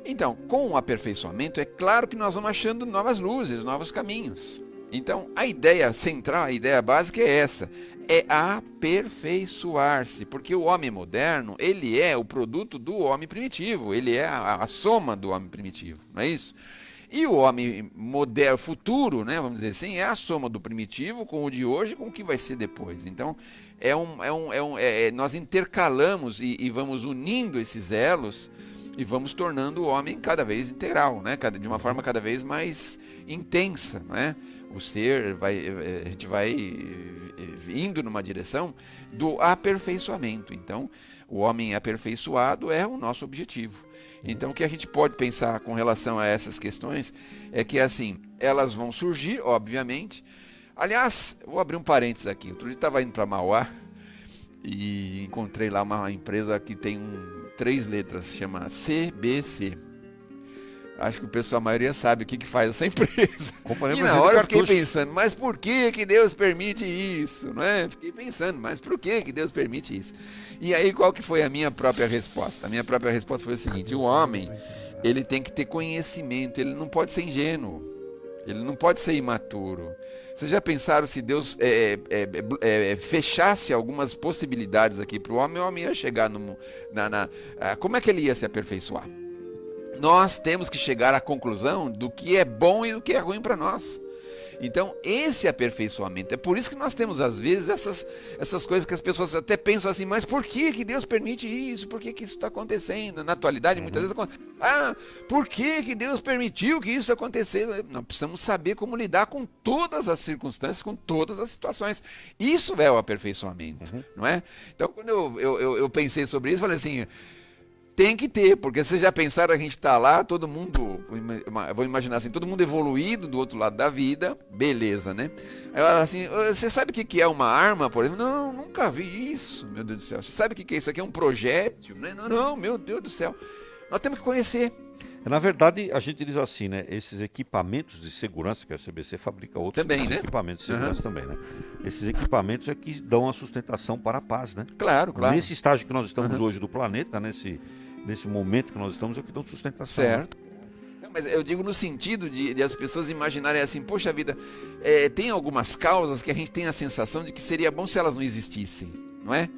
Então, com o aperfeiçoamento, é claro que nós vamos achando novas luzes, novos caminhos. Então, a ideia central, a ideia básica é essa, é aperfeiçoar-se, porque o homem moderno, ele é o produto do homem primitivo, ele é a soma do homem primitivo, não é isso? E o homem moderno, futuro, né, vamos dizer assim, é a soma do primitivo com o de hoje com o que vai ser depois. Então, nós intercalamos e vamos unindo esses elos e vamos tornando o homem cada vez integral, né, de uma forma cada vez mais intensa, né? O ser, a gente vai indo numa direção do aperfeiçoamento. Então, o homem aperfeiçoado é o nosso objetivo. Então, o que a gente pode pensar com relação a essas questões é que, assim, elas vão surgir, obviamente. Aliás, vou abrir um parênteses aqui. Outro dia eu estava indo para Mauá e encontrei lá uma empresa que tem 3 letras, se chama CBC. Acho que a maioria sabe o que faz essa empresa. E na hora eu fiquei pensando, mas por que Deus permite isso? Não é? Fiquei pensando, mas por que Deus permite isso? E aí qual que foi a minha própria resposta? A minha própria resposta foi o seguinte: o homem, ele tem que ter conhecimento, ele não pode ser ingênuo, ele não pode ser imaturo. Vocês já pensaram se Deus fechasse algumas possibilidades aqui para o homem ia chegar como é que ele ia se aperfeiçoar? Nós temos que chegar à conclusão do que é bom e do que é ruim para nós. Então, esse aperfeiçoamento, é por isso que nós temos às vezes essas coisas que as pessoas até pensam assim, mas por que Deus permite isso? Por que isso está acontecendo? Na atualidade, muitas vezes acontece. Por que Deus permitiu que isso acontecesse? Nós precisamos saber como lidar com todas as circunstâncias, com todas as situações. Isso é o aperfeiçoamento, não é? Então, quando eu pensei sobre isso, falei assim, tem que ter, porque vocês já pensaram, a gente está lá, todo mundo, vou imaginar assim, todo mundo evoluído do outro lado da vida, beleza, né? Aí eu falo assim, você sabe o que é uma arma, por exemplo? Não, nunca vi isso, meu Deus do céu. Você sabe o que é isso aqui? É um projétil? Não, meu Deus do céu. Nós temos que conhecer. Na verdade, a gente diz assim, né? Esses equipamentos de segurança, que a CBC fabrica outros também, né? Equipamentos de segurança também, né? Esses equipamentos é que dão a sustentação para a paz, né? Claro. Nesse estágio que nós estamos hoje do planeta, nesse momento que nós estamos, é o que dão sustentação. Certo. Não, mas eu digo no sentido de as pessoas imaginarem assim, poxa vida, tem algumas causas que a gente tem a sensação de que seria bom se elas não existissem, não é?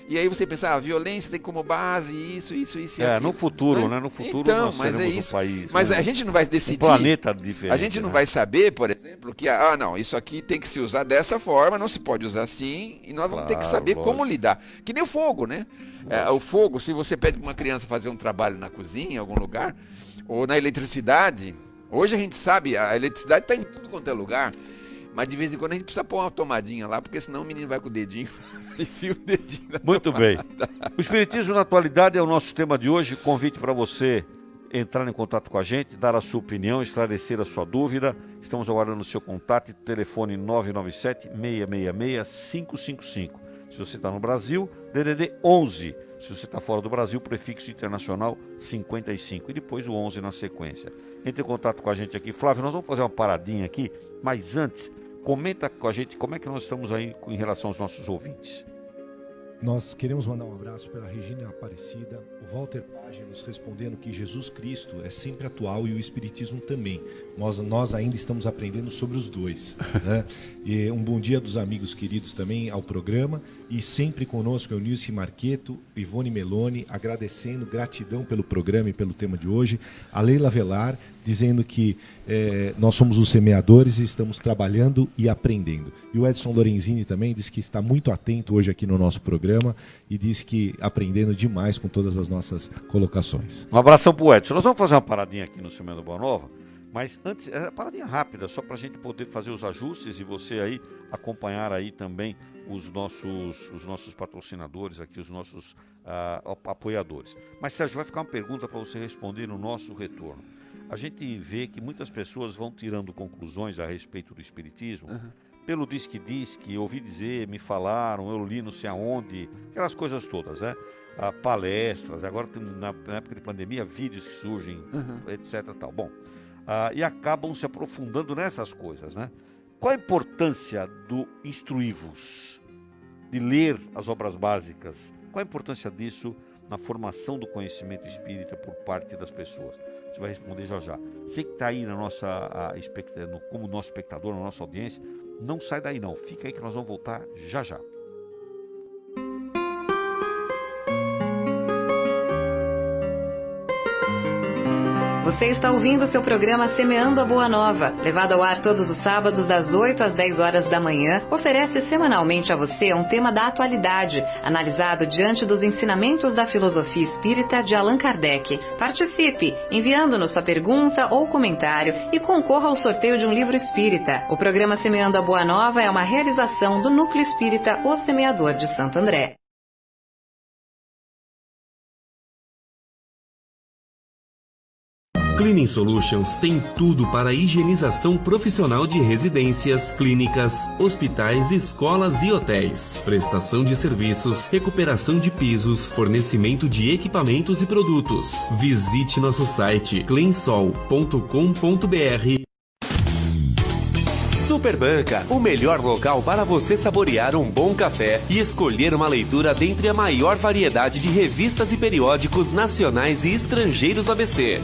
E aí você pensa, a violência tem como base isso e aquilo. No futuro, né? No futuro então, nós mas seremos isso. um país. Mas né? a gente não vai decidir. Um planeta diferente. A gente não vai saber, por exemplo, que não, isso aqui tem que se usar dessa forma, não se pode usar assim, e nós vamos ter que saber como lidar. Que nem o fogo, né? O fogo, se você pede para uma criança fazer um trabalho na cozinha, em algum lugar, ou na eletricidade, hoje a gente sabe, a eletricidade está em tudo quanto é lugar, mas de vez em quando a gente precisa pôr uma tomadinha lá, porque senão o menino vai com o dedinho e enfia o dedinho na Muito tomada. bem. O Espiritismo na Atualidade é o nosso tema de hoje. Convite para você entrar em contato com a gente, dar a sua opinião, esclarecer a sua dúvida. Estamos aguardando o seu contato. Telefone 997-666-555. Se você está no Brasil, DDD 11. Se você está fora do Brasil, prefixo internacional 55. E depois o 11 na sequência. Entre em contato com a gente aqui. Flávio, nós vamos fazer uma paradinha aqui, mas antes, comenta com a gente como é que nós estamos aí em relação aos nossos ouvintes. Nós queremos mandar um abraço para a Regina Aparecida, o Walter Page nos respondendo que Jesus Cristo é sempre atual e o Espiritismo também. Nós ainda estamos aprendendo sobre os dois. Né? E um bom dia dos amigos queridos também ao programa. E sempre conosco é o Nilce Marqueto, Ivone Meloni, agradecendo, gratidão pelo programa e pelo tema de hoje. A Leila Velar, dizendo que nós somos os semeadores e estamos trabalhando e aprendendo. E o Edson Lorenzini também diz que está muito atento hoje aqui no nosso programa e diz que aprendendo demais com todas as nossas colocações. Um abração pro Edson. Nós vamos fazer uma paradinha aqui no Semana Boa Nova, mas antes, é uma paradinha rápida, só para a gente poder fazer os ajustes e você aí acompanhar aí também os nossos patrocinadores aqui, os nossos apoiadores. Mas, Sérgio, vai ficar uma pergunta para você responder no nosso retorno. A gente vê que muitas pessoas vão tirando conclusões a respeito do Espiritismo, pelo diz que ouvi dizer, me falaram, eu li não sei aonde, aquelas coisas todas, né? Palestras, agora tem, na época de pandemia, vídeos que surgem, etc. Tal. Bom, e acabam se aprofundando nessas coisas, né? Qual a importância do instruir-vos, de ler as obras básicas? Qual a importância disso na formação do conhecimento espírita por parte das pessoas? Você vai responder já já. Você que está aí na como nosso espectador, na nossa audiência, não sai daí não. Fica aí que nós vamos voltar já já. Você está ouvindo o seu programa Semeando a Boa Nova, levado ao ar todos os sábados das 8 às 10 horas da manhã, oferece semanalmente a você um tema da atualidade, analisado diante dos ensinamentos da filosofia espírita de Allan Kardec. Participe, enviando-nos sua pergunta ou comentário e concorra ao sorteio de um livro espírita. O programa Semeando a Boa Nova é uma realização do Núcleo Espírita O Semeador de Santo André. Cleaning Solutions tem tudo para a higienização profissional de residências, clínicas, hospitais, escolas e hotéis. Prestação de serviços, recuperação de pisos, fornecimento de equipamentos e produtos. Visite nosso site cleansol.com.br. Superbanca, o melhor local para você saborear um bom café e escolher uma leitura dentre a maior variedade de revistas e periódicos nacionais e estrangeiros do ABC.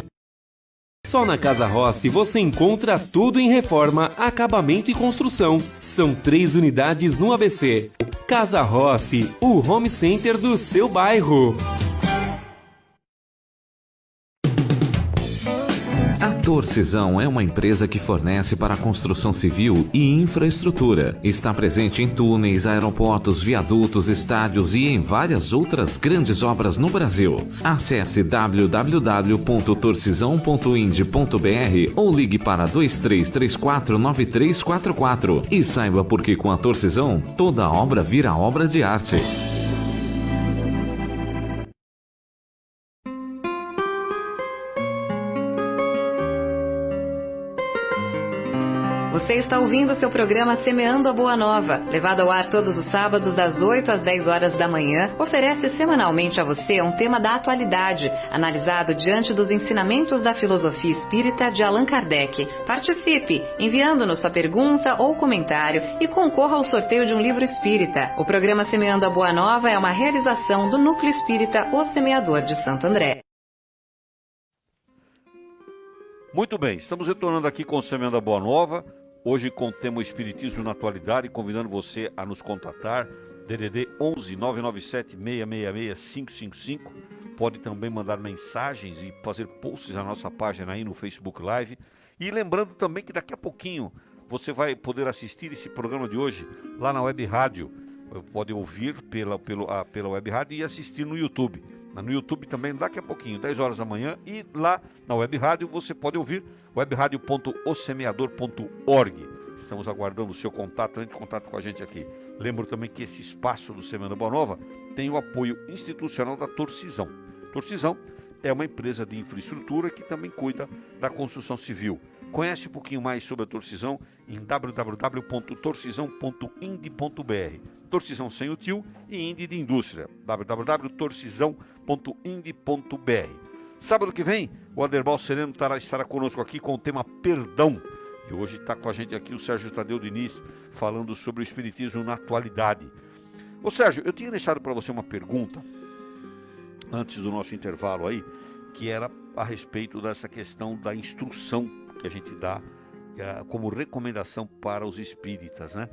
Só na Casa Rossi você encontra tudo em reforma, acabamento e construção. São 3 unidades no ABC. Casa Rossi, o home center do seu bairro. A Torcisão é uma empresa que fornece para a construção civil e infraestrutura. Está presente em túneis, aeroportos, viadutos, estádios e em várias outras grandes obras no Brasil. Acesse www.torcisão.ind.br ou ligue para 2334-9344 e saiba por que com a Torcisão toda obra vira obra de arte. Você está ouvindo o seu programa Semeando a Boa Nova, levado ao ar todos os sábados das 8 às 10 horas da manhã, oferece semanalmente a você um tema da atualidade, analisado diante dos ensinamentos da filosofia espírita de Allan Kardec. Participe, enviando-nos sua pergunta ou comentário e concorra ao sorteio de um livro espírita. O programa Semeando a Boa Nova é uma realização do Núcleo Espírita O Semeador de Santo André. Muito bem, estamos retornando aqui com o Semeando a Boa Nova. Hoje com o tema Espiritismo na Atualidade, convidando você a nos contatar DDD 11 997 666 555. Pode também mandar mensagens e fazer posts na nossa página aí no Facebook Live. E lembrando também que daqui a pouquinho você vai poder assistir esse programa de hoje lá na Web Rádio. Pode ouvir pela Web Rádio e assistir no YouTube. No YouTube também daqui a pouquinho, 10 horas da manhã. E lá na Web Rádio você pode ouvir webradio.osemeador.org. Estamos aguardando o seu contato, entre em contato com a gente aqui. Lembro também que esse espaço do Semeando Boa Nova tem o apoio institucional da Torcisão. Torcisão é uma empresa de infraestrutura que também cuida da construção civil. Conhece um pouquinho mais sobre a Torcisão em www.torcisão.ind.br. Torcisão sem o tio e Indy de indústria. www.torcisão.ind.br. Sábado que vem, o Aderbal Sereno estará conosco aqui com o tema Perdão. E hoje está com a gente aqui o Sérgio Tadeu Diniz, falando sobre o Espiritismo na atualidade. Ô Sérgio, eu tinha deixado para você uma pergunta, antes do nosso intervalo aí, que era a respeito dessa questão da instrução que a gente dá como recomendação para os espíritas, né?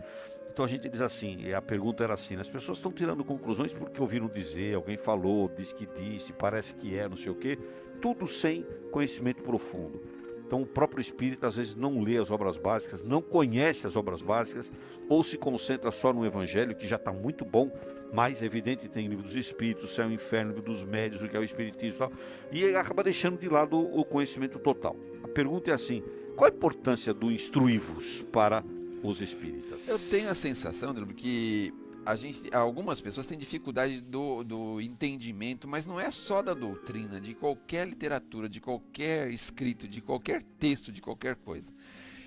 Então a gente diz assim, e a pergunta era assim, as pessoas estão tirando conclusões porque ouviram dizer, alguém falou, diz que disse, parece que é, não sei o quê, tudo sem conhecimento profundo. Então o próprio espírita às vezes não lê as obras básicas, não conhece as obras básicas, ou se concentra só no evangelho, que já está muito bom, mas é evidente tem livro dos espíritos, céu e inferno, livro dos médios, o que é o espiritismo e tal, e acaba deixando de lado o conhecimento total. A pergunta é assim, qual a importância do instruí-vos para os espíritas? Eu tenho a sensação, Drube, que algumas pessoas têm dificuldade do entendimento, mas não é só da doutrina, de qualquer literatura, de qualquer escrito, de qualquer texto, de qualquer coisa.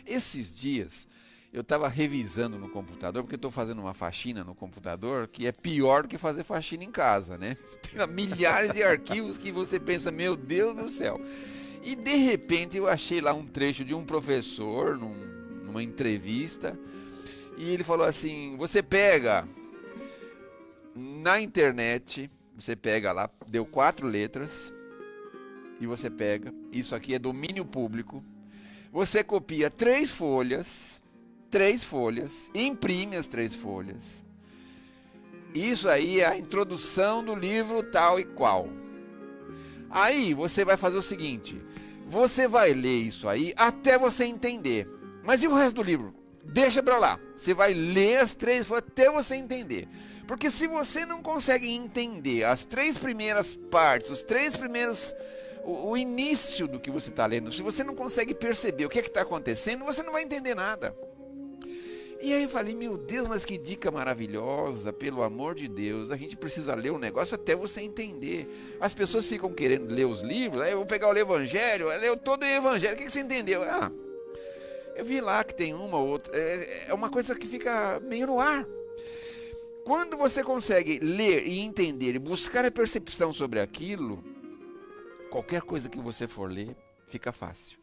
Esses dias eu estava revisando no computador, porque eu estou fazendo uma faxina no computador que é pior do que fazer faxina em casa, né? Você tem milhares de arquivos que você pensa, meu Deus do céu. E de repente eu achei lá um trecho de um professor numa entrevista, e ele falou assim, você pega na internet, você pega lá, deu 4 letras, e você pega, isso aqui é domínio público, você copia 3 folhas, imprime as 3 folhas, isso aí é a introdução do livro tal e qual. Aí você vai fazer o seguinte, você vai ler isso aí até você entender, mas e o resto do livro? Deixa pra lá, você vai ler as 3 folhas até você entender. Porque se você não consegue entender as 3 primeiras partes, os 3 primeiros, o início do que você está lendo, se você não consegue perceber o que está acontecendo, você não vai entender nada. E aí eu falei, meu Deus, mas que dica maravilhosa, pelo amor de Deus, a gente precisa ler o negócio até você entender. As pessoas ficam querendo ler os livros, aí eu vou pegar o Evangelho, eu leio todo o Evangelho, o que você entendeu? Eu vi lá que tem uma ou outra, é uma coisa que fica meio no ar. Quando você consegue ler e entender e buscar a percepção sobre aquilo, qualquer coisa que você for ler, fica fácil.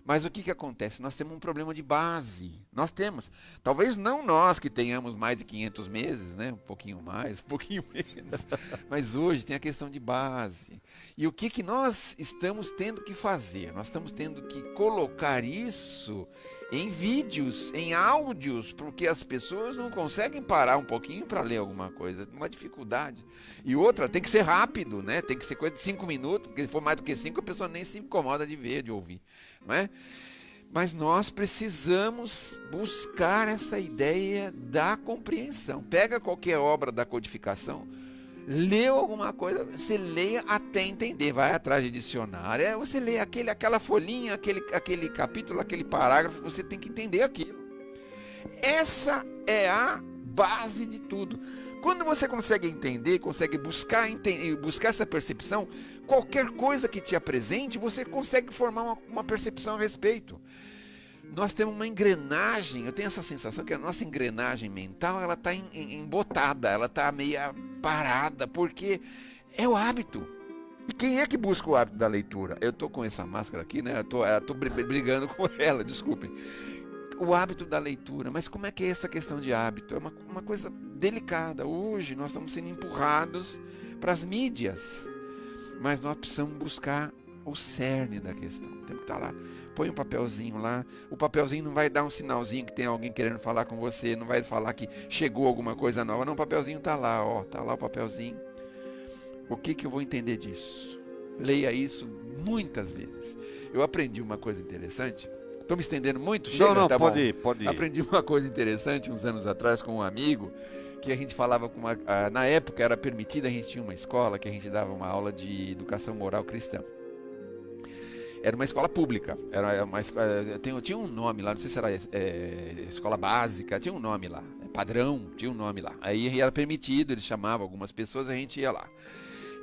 Mas o que acontece? Nós temos um problema de base. Nós temos. Talvez não nós que tenhamos mais de 500 meses, né? Um pouquinho mais, um pouquinho menos. Mas hoje tem a questão de base. E o que nós estamos tendo que fazer? Nós estamos tendo que colocar isso em vídeos, em áudios, porque as pessoas não conseguem parar um pouquinho para ler alguma coisa. Uma dificuldade. E outra, tem que ser rápido, né? Tem que ser coisa de 5 minutos, porque se for mais do que 5, a pessoa nem se incomoda de ver, de ouvir. Não é? Mas nós precisamos buscar essa ideia da compreensão. Pega qualquer obra da codificação, leu alguma coisa, você leia até entender, vai atrás de dicionário, você lê aquela folhinha, aquele capítulo, aquele parágrafo, você tem que entender aquilo. Essa é a base de tudo. Quando você consegue entender, consegue buscar essa percepção, qualquer coisa que te apresente, você consegue formar uma percepção a respeito. Nós temos uma engrenagem, eu tenho essa sensação que a nossa engrenagem mental, ela está embotada, ela está meio parada, porque é o hábito. E quem é que busca o hábito da leitura? Eu estou com essa máscara aqui, né? Eu estou brigando com ela, desculpem. O hábito da leitura, mas como é que é essa questão de hábito? É uma coisa delicada. Hoje nós estamos sendo empurrados para as mídias, mas nós precisamos buscar o cerne da questão. Temos que estar lá. Põe um papelzinho lá. O papelzinho não vai dar um sinalzinho que tem alguém querendo falar com você, não vai falar que chegou alguma coisa nova. Não, o papelzinho está lá, ó. Está lá o papelzinho. O que eu vou entender disso? Leia isso muitas vezes. Eu aprendi uma coisa interessante. Estou me estendendo muito? Chega, não, tá pode bom? ir. Aprendi uma coisa interessante uns anos atrás com um amigo, que a gente falava com na época era permitida, a gente tinha uma escola que a gente dava uma aula de educação moral cristã. Era uma escola pública, tinha um nome lá, não sei se era escola básica, tinha um nome lá, padrão, tinha um nome lá. Aí era permitido, eles chamavam algumas pessoas, a gente ia lá.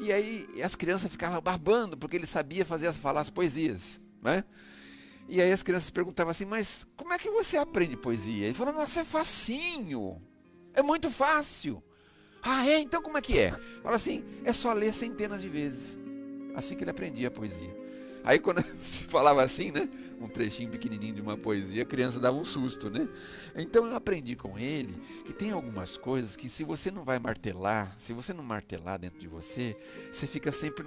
E aí as crianças ficavam barbando, porque ele sabia falar as poesias, né? E aí as crianças perguntavam assim, mas como é que você aprende poesia? Ele falou, nossa, é facinho, é muito fácil. Ah, é? Então como é que é? Fala assim, é só ler centenas de vezes. Assim que ele aprendia a poesia. Aí quando se falava assim, né, um trechinho pequenininho de uma poesia, a criança dava um susto, né? Então eu aprendi com ele que tem algumas coisas que se você não vai martelar, se você não martelar dentro de você, você fica sempre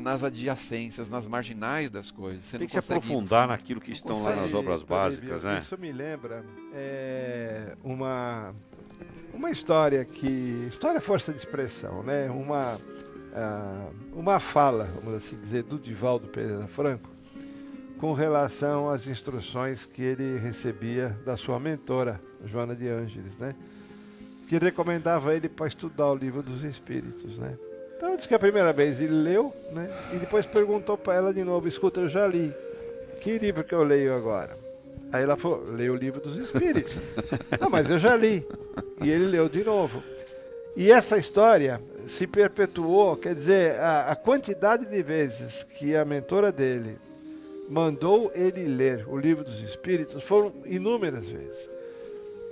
nas adjacências, nas marginais das coisas. Você Tem não que se aprofundar naquilo que estão lá nas obras básicas, né? Isso me lembra uma história história força de expressão, né? Uma fala, vamos assim dizer, do Divaldo Pereira Franco com relação às instruções que ele recebia da sua mentora, Joana de Ângeles, né? Que recomendava ele para estudar o Livro dos Espíritos, né? Então, disse que a primeira vez ele leu, né? E depois perguntou para ela de novo, escuta, eu já li, que livro que eu leio agora? Aí ela falou, leia o Livro dos Espíritos. Não, mas eu já li. E ele leu de novo. E essa história se perpetuou, quer dizer, a quantidade de vezes que a mentora dele mandou ele ler o Livro dos Espíritos foram inúmeras vezes.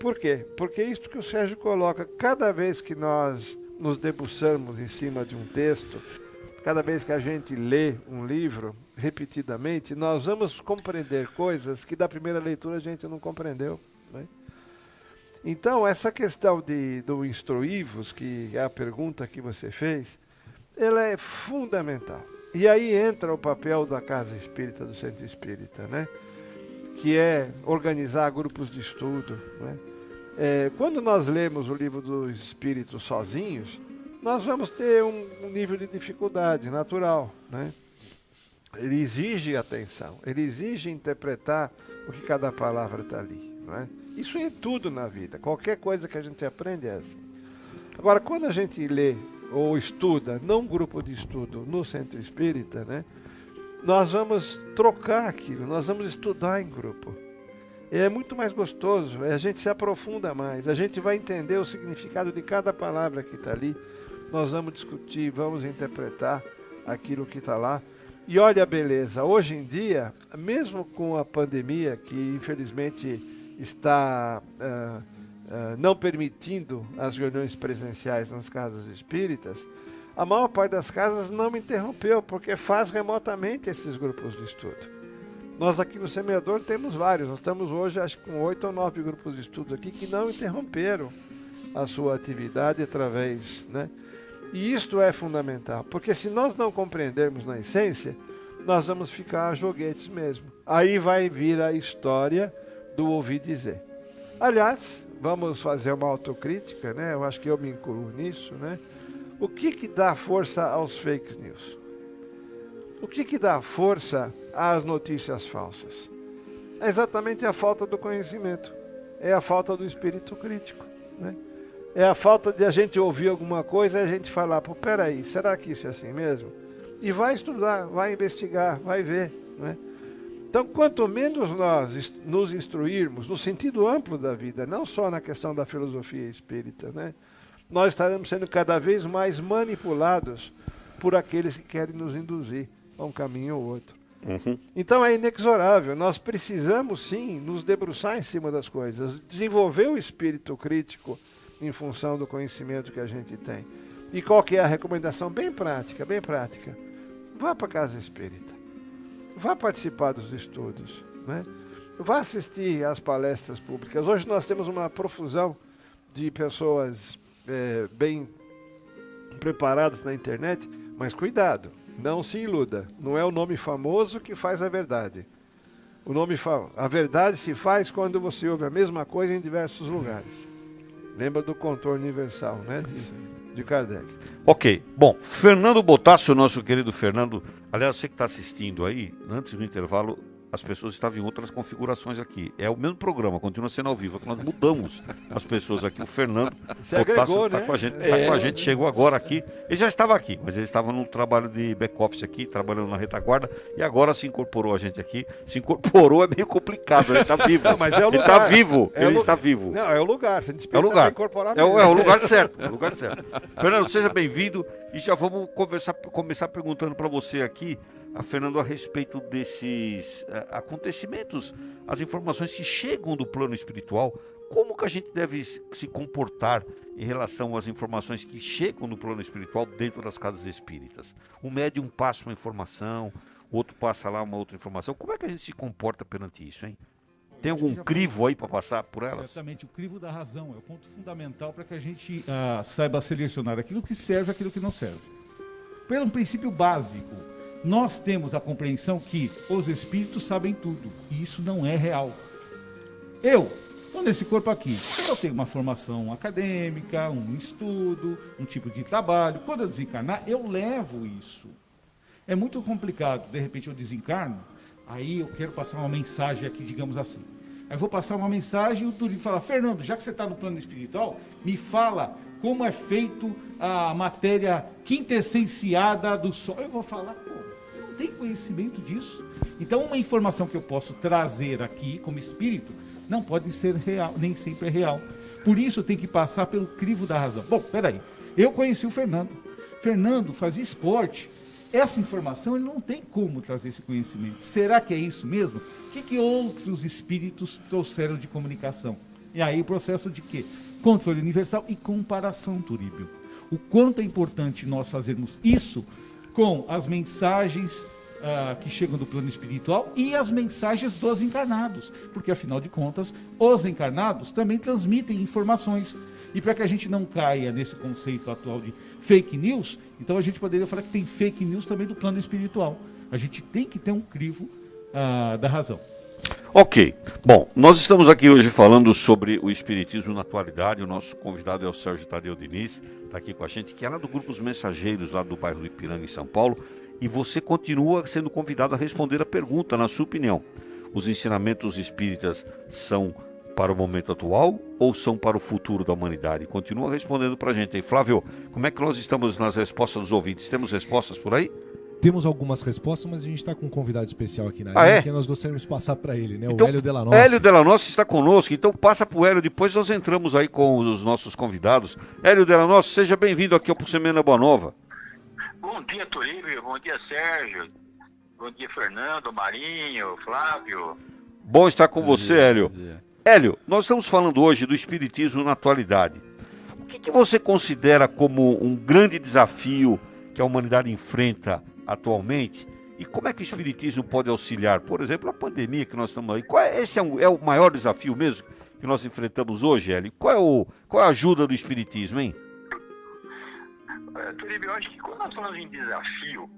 Por quê? Porque isso que o Sérgio coloca, cada vez que nós nos debruçamos em cima de um texto, cada vez que a gente lê um livro repetidamente, nós vamos compreender coisas que da primeira leitura a gente não compreendeu, né? Então, essa questão do instruí-vos, que é a pergunta que você fez, ela é fundamental. E aí entra o papel da Casa Espírita, do Centro Espírita, né? Que é organizar grupos de estudo, né? Quando nós lemos o Livro dos Espíritos sozinhos, nós vamos ter um nível de dificuldade natural, né? Ele exige atenção, ele exige interpretar o que cada palavra está ali, não é? Isso é tudo na vida, qualquer coisa que a gente aprende é assim. Agora, quando a gente lê ou estuda, num grupo de estudo no Centro Espírita, né, nós vamos trocar aquilo, nós vamos estudar em grupo. É muito mais gostoso, a gente se aprofunda mais, a gente vai entender o significado de cada palavra que está ali, nós vamos discutir, vamos interpretar aquilo que está lá. E olha a beleza, hoje em dia, mesmo com a pandemia, que infelizmente está não permitindo as reuniões presenciais nas casas espíritas, a maior parte das casas não me interrompeu, porque faz remotamente esses grupos de estudo. Nós aqui no Semeador temos vários, nós estamos hoje acho que com 8 ou 9 grupos de estudo aqui que não interromperam a sua atividade através, né? E isto é fundamental, porque se nós não compreendermos na essência, nós vamos ficar joguetes mesmo. Aí vai vir a história do ouvir dizer. Aliás, vamos fazer uma autocrítica, né? Eu acho que eu me incluo nisso, né? O que dá força aos fake news? O que dá força às notícias falsas? É exatamente a falta do conhecimento. É a falta do espírito crítico, né? É a falta de a gente ouvir alguma coisa e a gente falar, pô, peraí, será que isso é assim mesmo? E vai estudar, vai investigar, vai ver, né? Então, quanto menos nós nos instruirmos no sentido amplo da vida, não só na questão da filosofia espírita, né? Nós estaremos sendo cada vez mais manipulados por aqueles que querem nos induzir a um caminho ou outro. Uhum. Então é inexorável, nós precisamos sim nos debruçar em cima das coisas, desenvolver o espírito crítico em função do conhecimento que a gente tem. E qual que é a recomendação? Bem prática, bem prática. Vá para a Casa Espírita. Vá participar dos estudos, né? Vá assistir às palestras públicas. Hoje nós temos uma profusão de pessoas bem preparadas na internet, mas cuidado, Não se iluda. Não é o nome famoso que faz a verdade. A verdade se faz quando você ouve a mesma coisa em diversos lugares. Lembra do contorno universal, né? De Kardec. Ok. Bom, Fernando Botassi, o nosso querido Fernando. Aliás, você que está assistindo aí, antes do intervalo, as pessoas estavam em outras configurações aqui. É o mesmo programa, continua sendo ao vivo. Nós mudamos as pessoas aqui. O Fernando Botassi está com a gente. Com a gente, chegou agora aqui. Ele já estava aqui, mas ele estava no trabalho de back-office aqui, trabalhando na retaguarda, e agora se incorporou a gente aqui. Se incorporou é meio complicado, ele está vivo. Não, mas é o lugar. Ele está vivo, ele está vivo. Não, é o lugar. Se a gente É o lugar. incorporar É o lugar certo. É o lugar certo. Fernando, seja bem-vindo. E já vamos começar perguntando para você aqui, Fernando, a respeito desses acontecimentos, as informações que chegam do plano espiritual. Como que a gente deve se comportar em relação às informações que chegam do plano espiritual dentro das casas espíritas? Um médium passa uma informação, o outro passa lá uma outra informação. Como é que a gente se comporta perante isso, hein? Tem algum crivo aí para passar por elas? Certamente, o crivo da razão é o ponto fundamental para que a gente saiba selecionar aquilo que serve e aquilo que não serve. Pelo princípio básico, nós temos a compreensão que os espíritos sabem tudo, e isso não é real. Eu estou nesse corpo aqui, eu tenho uma formação acadêmica, um estudo, um tipo de trabalho. Quando eu desencarnar, eu levo isso. É muito complicado, de repente eu desencarno, aí eu quero passar uma mensagem aqui, digamos assim. Aí eu vou passar uma mensagem e o Turíbio fala: Fernando, já que você está no plano espiritual, me fala como é feito a matéria quintessenciada do Sol. Eu vou falar, eu não tenho conhecimento disso. Então, uma informação que eu posso trazer aqui como espírito não pode ser real, nem sempre é real. Por isso tem que passar pelo crivo da razão. Bom, peraí, eu conheci o Fernando. Fernando fazia esporte. Essa informação ele não tem como trazer esse conhecimento. Será que é isso mesmo? O que outros espíritos trouxeram de comunicação? E aí o processo de quê? Controle universal e comparação, Turíbio. O quanto é importante nós fazermos isso com as mensagens que chegam do plano espiritual e as mensagens dos encarnados. Porque, afinal de contas, os encarnados também transmitem informações. E para que a gente não caia nesse conceito atual de fake news, então a gente poderia falar que tem fake news também do plano espiritual. A gente tem que ter um crivo da razão. Ok. Bom, nós estamos aqui hoje falando sobre o espiritismo na atualidade. O nosso convidado é o Sérgio Tadeu Diniz, está aqui com a gente, que é lá do Grupo Os Mensageiros, lá do bairro do Ipiranga, em São Paulo. E você continua sendo convidado a responder a pergunta, na sua opinião. Os ensinamentos espíritas são para o momento atual ou são para o futuro da humanidade? Continua respondendo para a gente aí. Flávio, como é que nós estamos nas respostas dos ouvintes? Temos respostas por aí? Temos algumas respostas, mas a gente está com um convidado especial aqui na linha, que nós gostaríamos de passar para ele, né? Então, o Hélio Delanossi. Hélio Delanossi está conosco, então passa para o Hélio, depois nós entramos aí com os nossos convidados. Hélio Delanossi, seja bem-vindo aqui ao Semana Boa Nova. Bom dia, Turíbio, bom dia, Sérgio, bom dia, Fernando, Marinho, Flávio. Bom estar com você, Hélio. Hélio, nós estamos falando hoje do espiritismo na atualidade. O que você considera como um grande desafio que a humanidade enfrenta atualmente? E como é que o espiritismo pode auxiliar? Por exemplo, a pandemia que nós estamos aí. Esse é o maior desafio mesmo que nós enfrentamos hoje, Hélio? Qual é a ajuda do espiritismo, hein? Turíbio, eu acho que quando nós falamos em desafio,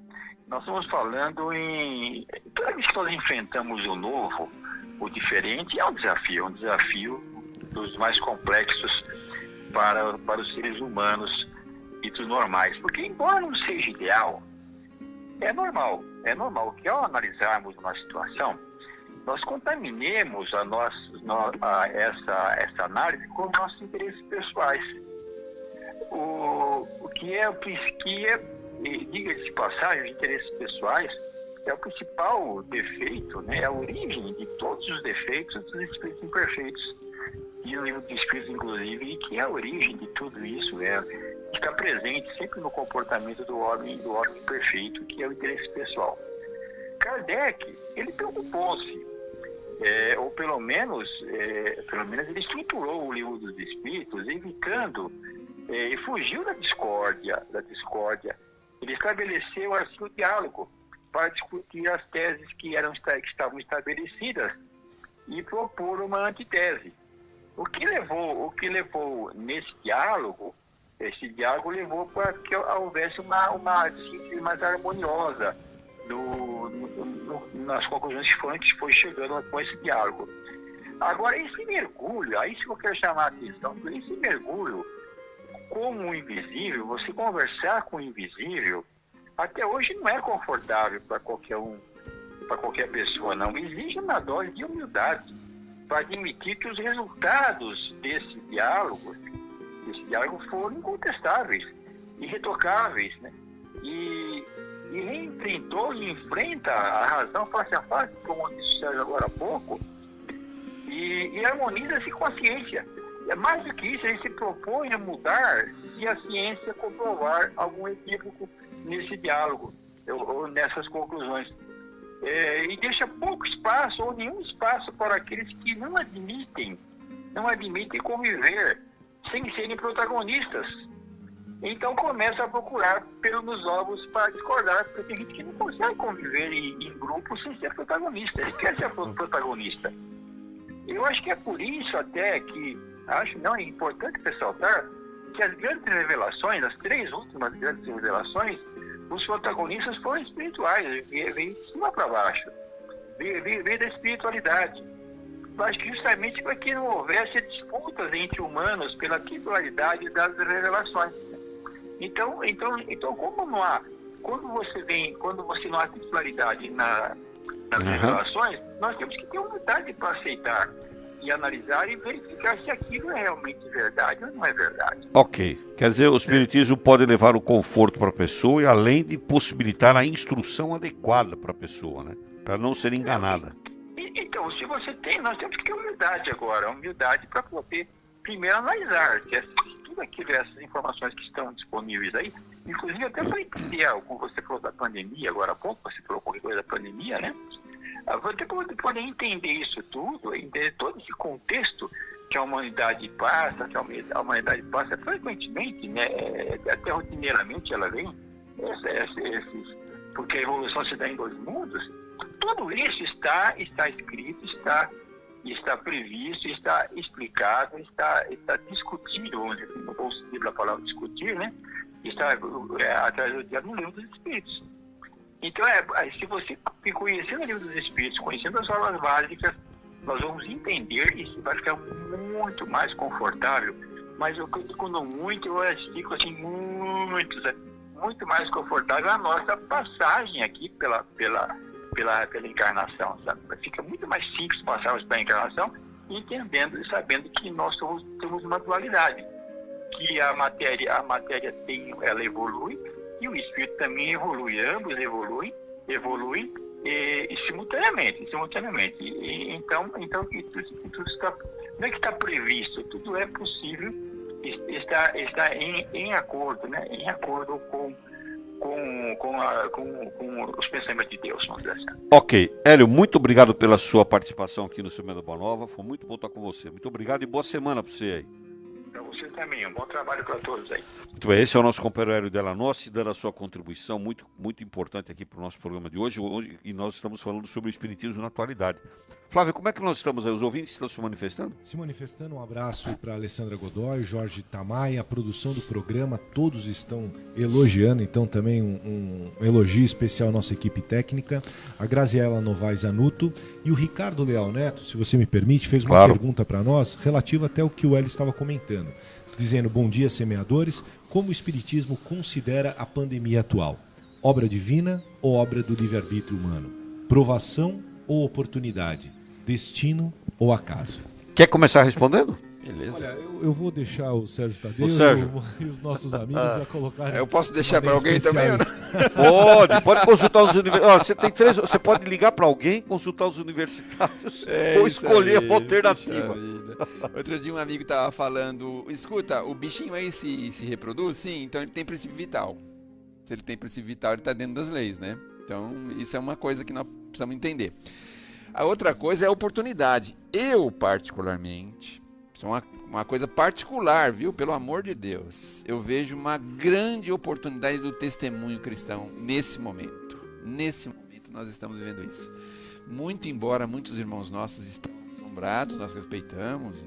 nós estamos falando em... Toda vez que nós enfrentamos o novo, o diferente, é um desafio dos mais complexos para os seres humanos e dos normais. Porque, embora não seja ideal, é normal que ao analisarmos uma situação, nós contaminemos essa análise com nossos interesses pessoais. O que é, diga-se de passagem, os interesses pessoais é o principal defeito, né? É a origem de todos os defeitos dos espíritos imperfeitos. E o livro dos espíritos, inclusive, que a origem de tudo isso está presente sempre no comportamento do homem imperfeito, que é o interesse pessoal. Kardec, ele preocupou-se, ou pelo menos ele estruturou o livro dos espíritos, evitando e fugiu da discórdia. Ele estabeleceu assim o diálogo para discutir as teses que estavam estabelecidas e propor uma antitese. O que levou nesse diálogo esse diálogo levou para que houvesse uma síntese mais harmoniosa nas conclusões que foi chegando com esse diálogo. Agora, esse mergulho, aí se eu quero chamar a atenção, esse mergulho como o invisível, você conversar com o invisível, até hoje não é confortável para qualquer pessoa, não. Exige uma dose de humildade para admitir que os resultados desse diálogo foram incontestáveis, irretocáveis, né? E enfrentou e enfrenta a razão face a face, como disse o Sérgio agora há pouco, e harmoniza-se com a ciência. Mais do que isso, ele se propõe a mudar se a ciência comprovar algum equívoco nesse diálogo ou nessas conclusões. E deixa pouco espaço ou nenhum espaço para aqueles que não admitem conviver sem serem protagonistas. Então começa a procurar pelos ovos para discordar, porque tem gente que não consegue conviver em grupo sem ser protagonista. Ele quer ser protagonista. Eu acho que é por isso até que é importante ressaltar que as grandes revelações, as 3 últimas grandes revelações, os protagonistas foram espirituais, veio de cima para baixo, veio da espiritualidade. Eu acho que justamente para que não houvesse disputas entre humanos pela titularidade das revelações. Então como não há, quando você não há titularidade nas revelações, nós temos que ter humildade para aceitar e analisar e verificar se aquilo é realmente verdade ou não é verdade. Ok. Quer dizer, o espiritismo pode levar o conforto para a pessoa e além de possibilitar a instrução adequada para a pessoa, né? Para não ser enganada. Então, nós temos que ter humildade agora, humildade para poder primeiro analisar se tudo aquilo, essas informações que estão disponíveis aí, inclusive até para entender, como você falou da pandemia, agora há pouco você falou qualquer coisa da pandemia, né? Você poder entender isso tudo, entender todo esse contexto que a humanidade passa, frequentemente, né, até rotineiramente ela vem, porque a evolução se dá em 2 mundos, tudo isso está escrito, está previsto, está explicado, está discutido, no bom sentido da palavra discutir, né? Está através do diálogo no livro dos Espíritos. Então, se você conhecendo o livro dos Espíritos, conhecendo as formas básicas, nós vamos entender e isso vai ficar muito mais confortável. Mas eu digo não muito, eu digo assim, muito mais confortável a nossa passagem aqui pela encarnação, sabe? Fica muito mais simples passarmos pela encarnação, entendendo e sabendo que nós temos uma dualidade, que a matéria ela evolui e o espírito também evolui, ambos evoluem simultaneamente. Então tudo está, não é que está previsto, tudo é possível, está em acordo, né? Em acordo com os pensamentos de Deus, vamos dizer assim. Ok. Hélio, muito obrigado pela sua participação aqui no Semana Boa Nova. Foi muito bom estar com você. Muito obrigado e boa semana para você aí. Para você também. Um bom trabalho para todos aí. Muito bem. Esse é o nosso companheiro Hélio Delanossi, dando a sua contribuição muito, muito importante aqui para o nosso programa de hoje. E nós estamos falando sobre o espiritismo na atualidade. Flávio, como é que nós estamos aí? Os ouvintes estão se manifestando? Se manifestando, um abraço para Alessandra Godoy, Jorge Tamaia, a produção do programa, todos estão elogiando, então também um elogio especial à nossa equipe técnica, a Graziela Novaes Anuto e o Ricardo Leal Neto, se você me permite, fez uma pergunta para nós relativa até o que o Hélio estava comentando, dizendo: bom dia, semeadores, como o espiritismo considera a pandemia atual? Obra divina ou obra do livre-arbítrio humano? Provação ou oportunidade? Destino ou acaso? Quer começar respondendo? Beleza. Olha, eu vou deixar o Sérgio Tadeu e os nossos amigos a colocarem. Eu posso deixar para alguém também? Ou não? Pode consultar os universitários. Você pode ligar para alguém, consultar os universitários ou escolher a alternativa. Outro dia um amigo estava falando: escuta, o bichinho aí se reproduz? Sim, então ele tem princípio vital. Se ele tem princípio vital, ele está dentro das leis, né? Então isso é uma coisa que nós precisamos entender. A outra coisa é a oportunidade. Eu, particularmente, isso é uma coisa particular, viu? Pelo amor de Deus. Eu vejo uma grande oportunidade do testemunho cristão nesse momento. Nesse momento nós estamos vivendo isso. Muito embora muitos irmãos nossos estão assombrados, nós respeitamos,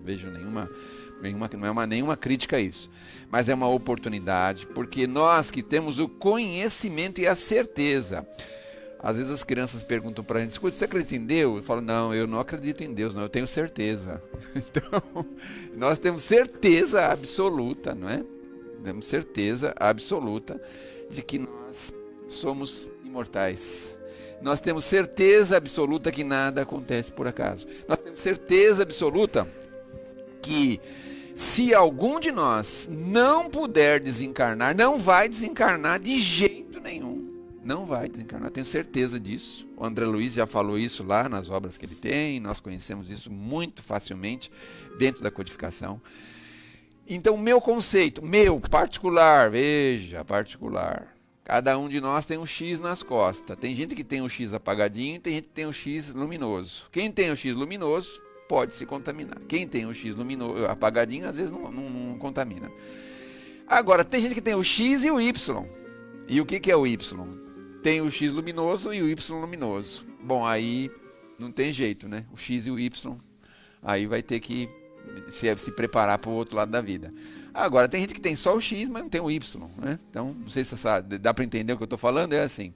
vejo nenhuma crítica a isso. Mas é uma oportunidade, porque nós que temos o conhecimento e a certeza. Às vezes as crianças perguntam para a gente, escuta, você acredita em Deus? Eu falo, não, eu não acredito em Deus, não, eu tenho certeza. Então, nós temos certeza absoluta, não é? Temos certeza absoluta de que nós somos imortais. Nós temos certeza absoluta que nada acontece por acaso. Nós temos certeza absoluta que se algum de nós não puder desencarnar, não vai desencarnar de jeito nenhum. Não vai desencarnar, tenho certeza disso. O André Luiz já falou isso lá nas obras que ele tem, nós conhecemos isso muito facilmente dentro da codificação. Então, meu conceito, particular, veja, particular. Cada um de nós tem um X nas costas. Tem gente que tem um X apagadinho e tem gente que tem um X luminoso. Quem tem o X luminoso pode se contaminar. Quem tem o X luminoso, apagadinho, às vezes não contamina. Agora, tem gente que tem o X e o Y. E o que é o Y? Tem o X luminoso e o Y luminoso. Bom, aí não tem jeito, né? O X e o Y, aí vai ter que se preparar para o outro lado da vida. Agora, tem gente que tem só o X, mas não tem o Y, né? Então, não sei se dá para entender o que eu estou falando, é assim.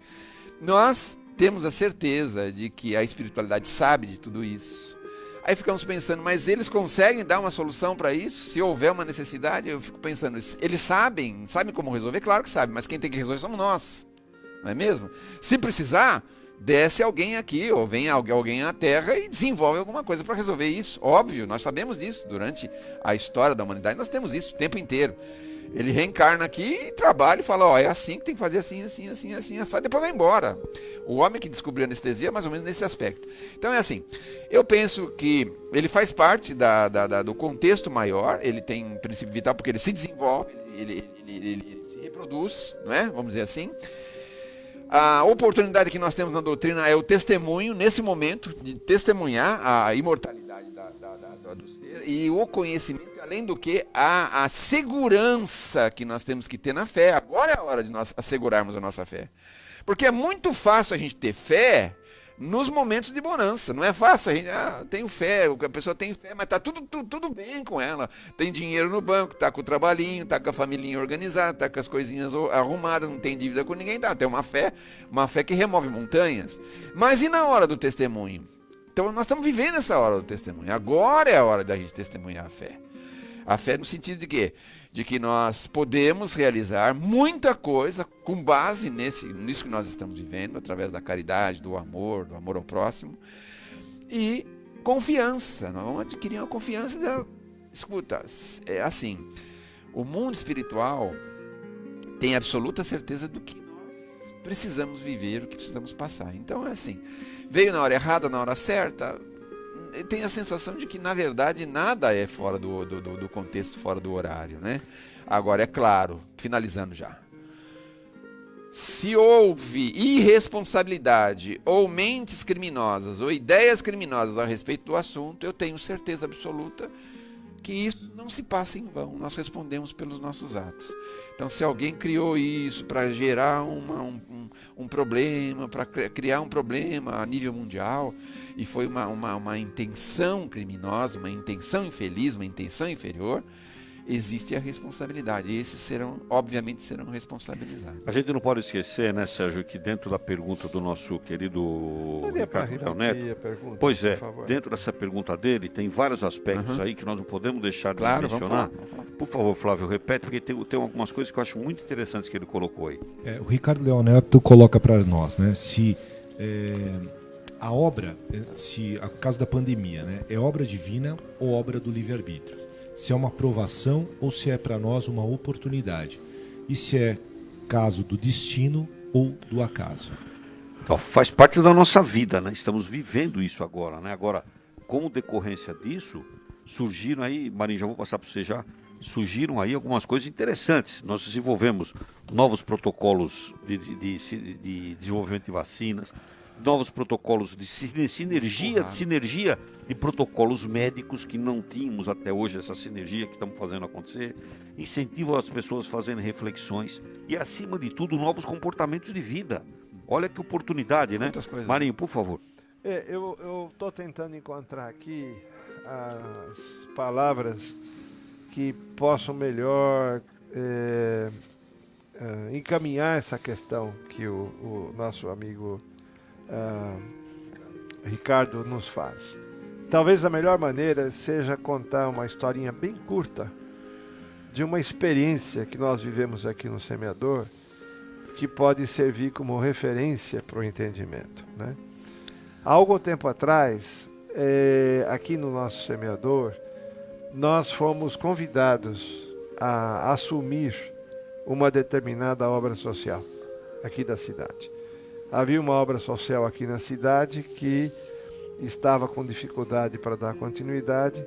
Nós temos a certeza de que a espiritualidade sabe de tudo isso. Aí ficamos pensando, mas eles conseguem dar uma solução para isso? Se houver uma necessidade, eu fico pensando, eles sabem como resolver? Claro que sabem, mas quem tem que resolver somos nós. Não é mesmo? Se precisar, desce alguém aqui, ou vem alguém à Terra e desenvolve alguma coisa para resolver isso. Óbvio, nós sabemos disso. Durante a história da humanidade, nós temos isso o tempo inteiro. Ele reencarna aqui e trabalha e fala, é assim que tem que fazer, assim, depois vai embora. O homem que descobriu a anestesia é mais ou menos nesse aspecto. Então é assim, eu penso que ele faz parte do contexto maior, ele tem um princípio vital porque ele se desenvolve, ele se reproduz, não é? Vamos dizer assim. A oportunidade que nós temos na doutrina é o testemunho, nesse momento, de testemunhar a imortalidade do ser e o conhecimento, além do que a segurança que nós temos que ter na fé. Agora é a hora de nós assegurarmos a nossa fé. Porque é muito fácil a gente ter fé nos momentos de bonança. Não é fácil, a gente tenho fé, a pessoa tem fé, mas está tudo bem com ela. Tem dinheiro no banco, está com o trabalhinho, está com a familhinha organizada, está com as coisinhas arrumadas, não tem dívida com ninguém, tem uma fé que remove montanhas. Mas e na hora do testemunho? Então nós estamos vivendo essa hora do testemunho. Agora é a hora da gente testemunhar a fé. A fé no sentido de quê? De que nós podemos realizar muita coisa com base nisso que nós estamos vivendo, através da caridade, do amor ao próximo. E confiança. Nós vamos adquirir uma confiança. Escuta, é assim, o mundo espiritual tem absoluta certeza do que nós precisamos viver, o que precisamos passar. Então é assim, veio na hora errada, na hora certa, tem a sensação de que, na verdade, nada é fora do contexto, fora do horário, né? Agora, é claro, finalizando já. Se houve irresponsabilidade, ou mentes criminosas, ou ideias criminosas a respeito do assunto, eu tenho certeza absoluta que isso não se passa em vão. Nós respondemos pelos nossos atos. Então, se alguém criou isso para gerar um problema, para criar um problema a nível mundial, e foi uma intenção criminosa, uma intenção infeliz, uma intenção inferior, existe a responsabilidade. E esses obviamente serão responsabilizados. A gente não pode esquecer, né, Sérgio, que dentro da pergunta do nosso querido Ricardo Leal Neto, pois é, dentro dessa pergunta dele, tem vários aspectos aí que nós não podemos deixar de mencionar. Vamos falar. Por favor, Flávio, repete, porque tem algumas coisas que eu acho muito interessantes que ele colocou aí. O Ricardo Leal Neto coloca para nós, né, se a obra, se a caso da pandemia, né, é obra divina ou obra do livre-arbítrio. Se é uma provação ou se é para nós uma oportunidade. E se é caso do destino ou do acaso. Então, faz parte da nossa vida, né? Estamos vivendo isso agora, né? Agora, como decorrência disso, surgiram aí, Marinho, já vou passar para você já, surgiram aí algumas coisas interessantes. Nós desenvolvemos novos protocolos de desenvolvimento de vacinas, novos protocolos de sinergia de protocolos médicos que não tínhamos até hoje, essa sinergia que estamos fazendo acontecer, incentivo as pessoas a fazerem reflexões e, acima de tudo, novos comportamentos de vida. Olha que oportunidade, né? Marinho, por favor. Eu estou tentando encontrar aqui as palavras que possam melhor encaminhar essa questão que o nosso amigo Ricardo nos faz. Talvez a melhor maneira seja contar uma historinha bem curta de uma experiência que nós vivemos aqui no Semeador, que pode servir como referência para o entendimento, né? Há algum tempo atrás, aqui no nosso Semeador, nós fomos convidados a assumir uma determinada obra social aqui da cidade. Havia uma obra social aqui na cidade que estava com dificuldade para dar continuidade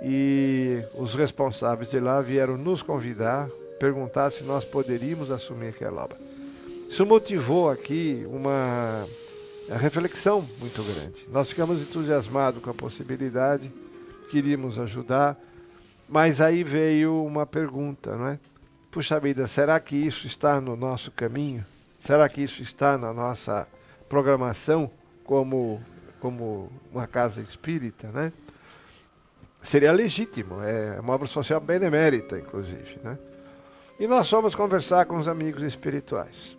e os responsáveis de lá vieram nos convidar, perguntar se nós poderíamos assumir aquela obra. Isso motivou aqui uma reflexão muito grande. Nós ficamos entusiasmados com a possibilidade, queríamos ajudar, mas aí veio uma pergunta, não é? Puxa vida, será que isso está no nosso caminho? Será que isso está na nossa programação como uma casa espírita, né? Seria legítimo, é uma obra social benemérita, inclusive, né? E nós fomos conversar com os amigos espirituais.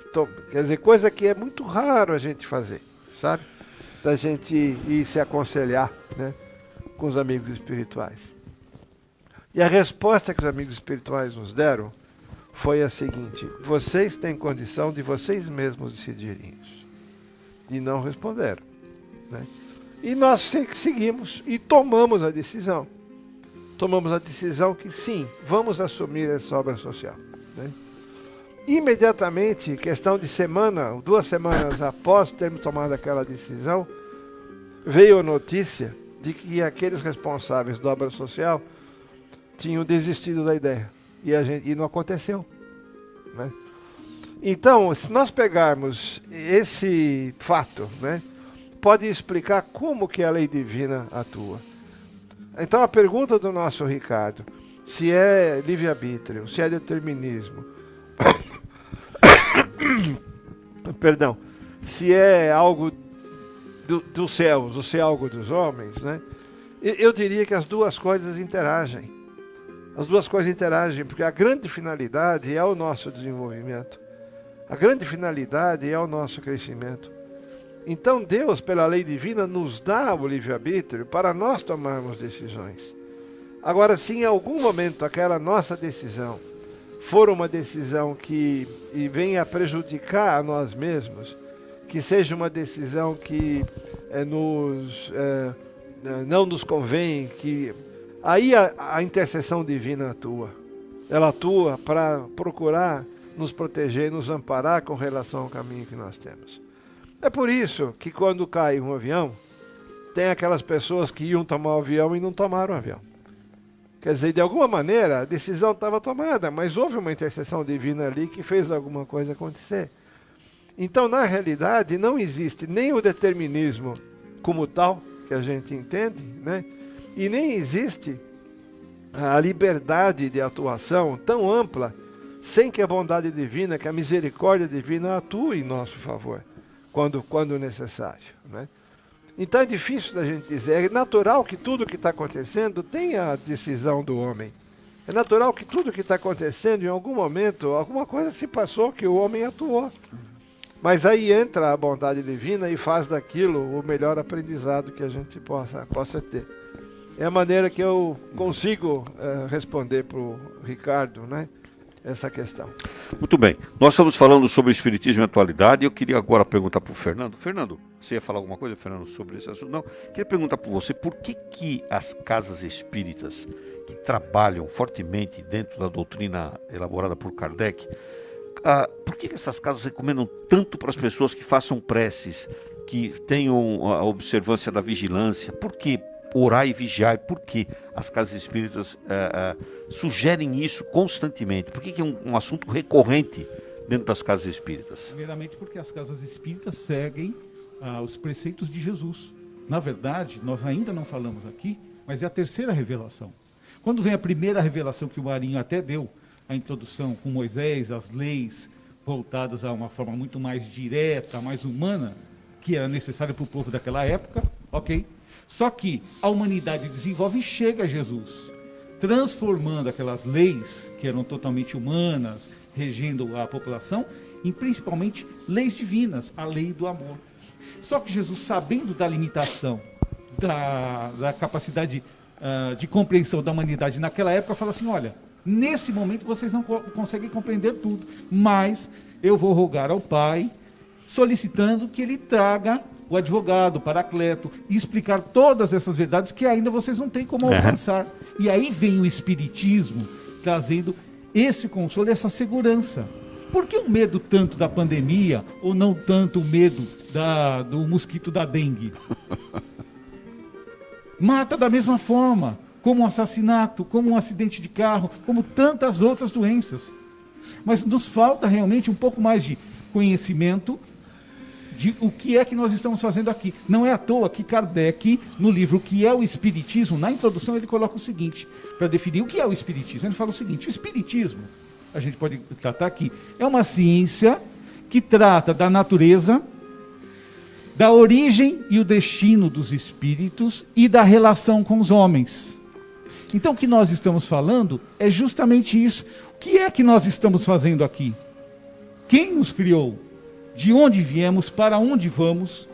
Então, quer dizer, coisa que é muito raro a gente fazer, sabe? Da gente ir se aconselhar, né, com os amigos espirituais. E a resposta que os amigos espirituais nos deram foi a seguinte: vocês têm condição de vocês mesmos decidirem isso. E não responderam, né? E nós seguimos e tomamos a decisão. Tomamos a decisão que sim, vamos assumir essa obra social, né? Imediatamente, questão de semana, 2 semanas após termos tomado aquela decisão, veio a notícia de que aqueles responsáveis da obra social tinham desistido da ideia. E não aconteceu, né? Então, se nós pegarmos esse fato, né, pode explicar como que a lei divina atua. Então, a pergunta do nosso Ricardo, se é livre-arbítrio, se é determinismo, perdão, se é algo dos céus ou se é algo dos homens, né, eu diria que as duas coisas interagem. As duas coisas interagem, porque a grande finalidade é o nosso desenvolvimento. A grande finalidade é o nosso crescimento. Então Deus, pela lei divina, nos dá o livre-arbítrio para nós tomarmos decisões. Agora, se em algum momento aquela nossa decisão for uma decisão que venha a prejudicar a nós mesmos, que seja uma decisão que não nos convém, que aí a intercessão divina atua. Ela atua para procurar nos proteger, nos amparar com relação ao caminho que nós temos. É por isso que quando cai um avião, tem aquelas pessoas que iam tomar o avião e não tomaram o avião. Quer dizer, de alguma maneira, a decisão estava tomada, mas houve uma intercessão divina ali que fez alguma coisa acontecer. Então, na realidade, não existe nem o determinismo como tal, que a gente entende, né? E nem existe a liberdade de atuação tão ampla, sem que a bondade divina, que a misericórdia divina atue em nosso favor, quando necessário, né? Então é difícil da gente dizer. É natural que tudo que está acontecendo tenha a decisão do homem. É natural que tudo que está acontecendo, em algum momento, alguma coisa se passou que o homem atuou. Mas aí entra a bondade divina e faz daquilo o melhor aprendizado que a gente possa ter. É a maneira que eu consigo responder para o Ricardo, né, essa questão. Muito bem. Nós estamos falando sobre o espiritismo e atualidade. Eu queria agora perguntar para o Fernando. Fernando, você ia falar alguma coisa, Fernando, sobre esse assunto? Não. Queria perguntar para você por que as casas espíritas que trabalham fortemente dentro da doutrina elaborada por Kardec, por que essas casas recomendam tanto para as pessoas que façam preces, que tenham a observância da vigilância? Por que orar e vigiar? Por que as casas espíritas sugerem isso constantemente? Por que é um assunto recorrente dentro das casas espíritas? Primeiramente porque as casas espíritas seguem os preceitos de Jesus. Na verdade, nós ainda não falamos aqui, mas é a terceira revelação. Quando vem a primeira revelação que o Marinho até deu, a introdução com Moisés, as leis voltadas a uma forma muito mais direta, mais humana, que era necessária para o povo daquela época, ok? Só que a humanidade desenvolve e chega a Jesus, transformando aquelas leis que eram totalmente humanas, regendo a população, em principalmente leis divinas, a lei do amor. Só que Jesus, sabendo da limitação, da capacidade de compreensão da humanidade naquela época, fala assim, olha, nesse momento vocês não conseguem compreender tudo, mas eu vou rogar ao Pai, solicitando que ele traga o advogado, o paracleto, e explicar todas essas verdades que ainda vocês não têm como alcançar. E aí vem o Espiritismo trazendo esse consolo, essa segurança. Por que o medo tanto da pandemia, ou não tanto o medo do mosquito da dengue? Mata da mesma forma, como um assassinato, como um acidente de carro, como tantas outras doenças. Mas nos falta realmente um pouco mais de conhecimento de o que é que nós estamos fazendo aqui. Não é à toa que Kardec, no livro O que é o Espiritismo, na introdução ele coloca o seguinte, para definir o que é o Espiritismo. Ele fala o seguinte, o Espiritismo, a gente pode tratar aqui, é uma ciência que trata da natureza, da origem e o destino dos espíritos e da relação com os homens. Então o que nós estamos falando é justamente isso. O que é que nós estamos fazendo aqui? Quem nos criou? De onde viemos, para onde vamos,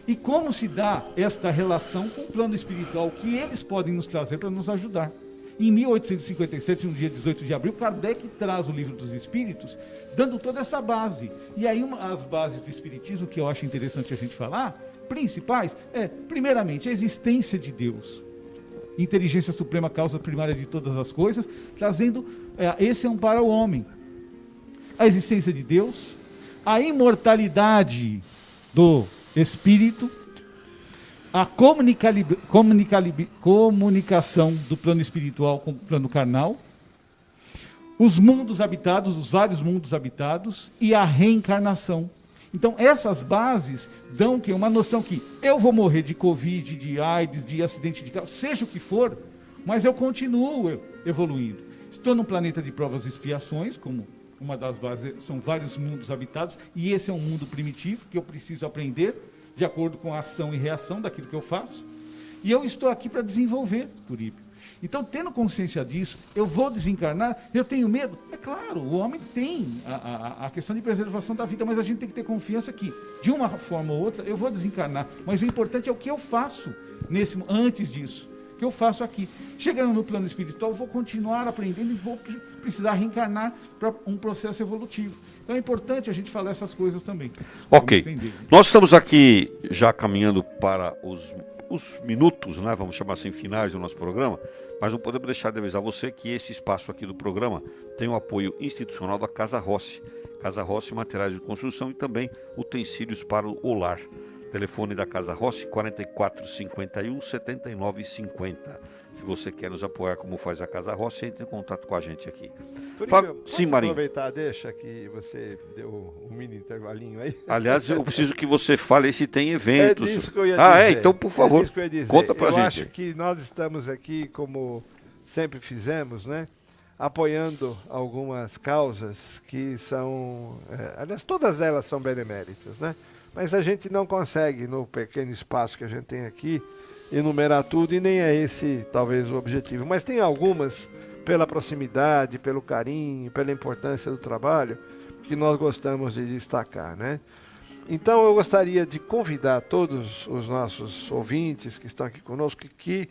e como se dá esta relação com o plano espiritual, que eles podem nos trazer para nos ajudar. Em 1857, no dia 18 de abril, Kardec traz o Livro dos Espíritos, dando toda essa base. E aí, as bases do Espiritismo, que eu acho interessante a gente falar, principais, primeiramente, a existência de Deus. Inteligência suprema, causa primária de todas as coisas, trazendo esse amparo ao homem. A existência de Deus, a imortalidade do espírito, a comunicação do plano espiritual com o plano carnal, os mundos habitados, os vários mundos habitados e a reencarnação. Então essas bases dão uma noção que eu vou morrer de Covid, de AIDS, de acidente de carro, seja o que for, mas eu continuo evoluindo. Estou num planeta de provas e expiações, como uma das bases, são vários mundos habitados, e esse é um mundo primitivo que eu preciso aprender de acordo com a ação e reação daquilo que eu faço. E eu estou aqui para desenvolver, Turíbio. Então, tendo consciência disso, eu vou desencarnar, eu tenho medo? É claro, o homem tem a questão de preservação da vida, mas a gente tem que ter confiança que, de uma forma ou outra, eu vou desencarnar. Mas o importante é o que eu faço antes disso. Que eu faço aqui. Chegando no plano espiritual, eu vou continuar aprendendo e vou precisar reencarnar para um processo evolutivo. Então é importante a gente falar essas coisas também. Ok. Nós estamos aqui já caminhando para os minutos, né? Vamos chamar assim, finais do nosso programa, mas não podemos deixar de avisar você que esse espaço aqui do programa tem o apoio institucional da Casa Rossi. Casa Rossi, materiais de construção e também utensílios para o lar. Telefone da Casa Rossi, 4451-7950. Se você quer nos apoiar como faz a Casa Rossi, entre em contato com a gente aqui. Sim, Marinho. Aproveitar, deixa que você deu um mini intervalinho aí. Aliás, eu preciso que você fale se tem eventos. É disso que eu ia dizer. Então, por favor, conta pra gente. Eu acho que nós estamos aqui, como sempre fizemos, né? Apoiando algumas causas que são... aliás, todas elas são beneméritas, né? Mas a gente não consegue, no pequeno espaço que a gente tem aqui, enumerar tudo, e nem é esse, talvez, o objetivo. Mas tem algumas, pela proximidade, pelo carinho, pela importância do trabalho, que nós gostamos de destacar, né? Então, eu gostaria de convidar todos os nossos ouvintes que estão aqui conosco, que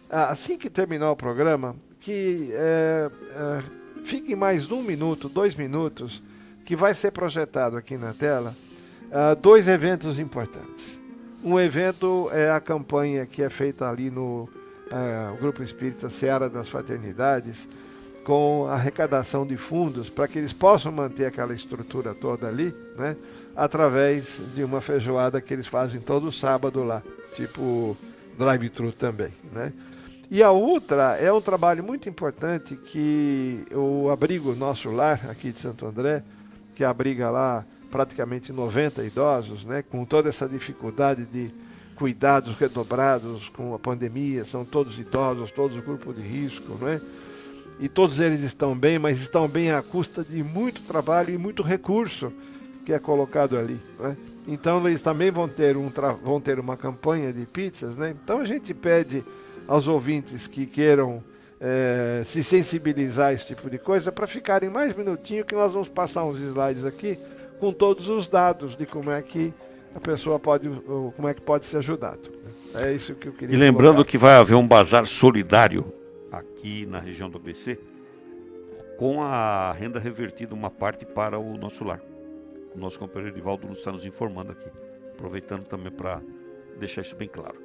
assim que terminar o programa, que fiquem mais 1 minuto, 2 minutos, que vai ser projetado aqui na tela, 2 eventos importantes. Um evento é a campanha que é feita ali no Grupo Espírita Seara das Fraternidades, com a arrecadação de fundos para que eles possam manter aquela estrutura toda ali, né, através de uma feijoada que eles fazem todo sábado lá, tipo drive-thru também, né? E a outra é um trabalho muito importante que o abrigo Nosso Lar, aqui de Santo André, que abriga lá praticamente 90 idosos, né, com toda essa dificuldade de cuidados redobrados com a pandemia, são todos idosos, todos grupo de risco, né? E todos eles estão bem, mas estão bem à custa de muito trabalho e muito recurso que é colocado ali, né? Então eles também vão ter uma campanha de pizzas, né? Então a gente pede aos ouvintes que queiram se sensibilizar a esse tipo de coisa para ficarem mais minutinho, que nós vamos passar uns slides aqui com todos os dados de como é que a pessoa pode ser ajudado. É isso que eu queria. E lembrando colocar. que vai haver um bazar solidário aqui na região do ABC, com a renda revertida, uma parte para o nosso lar. O nosso companheiro Edivaldo está nos informando aqui, aproveitando também para deixar isso bem claro.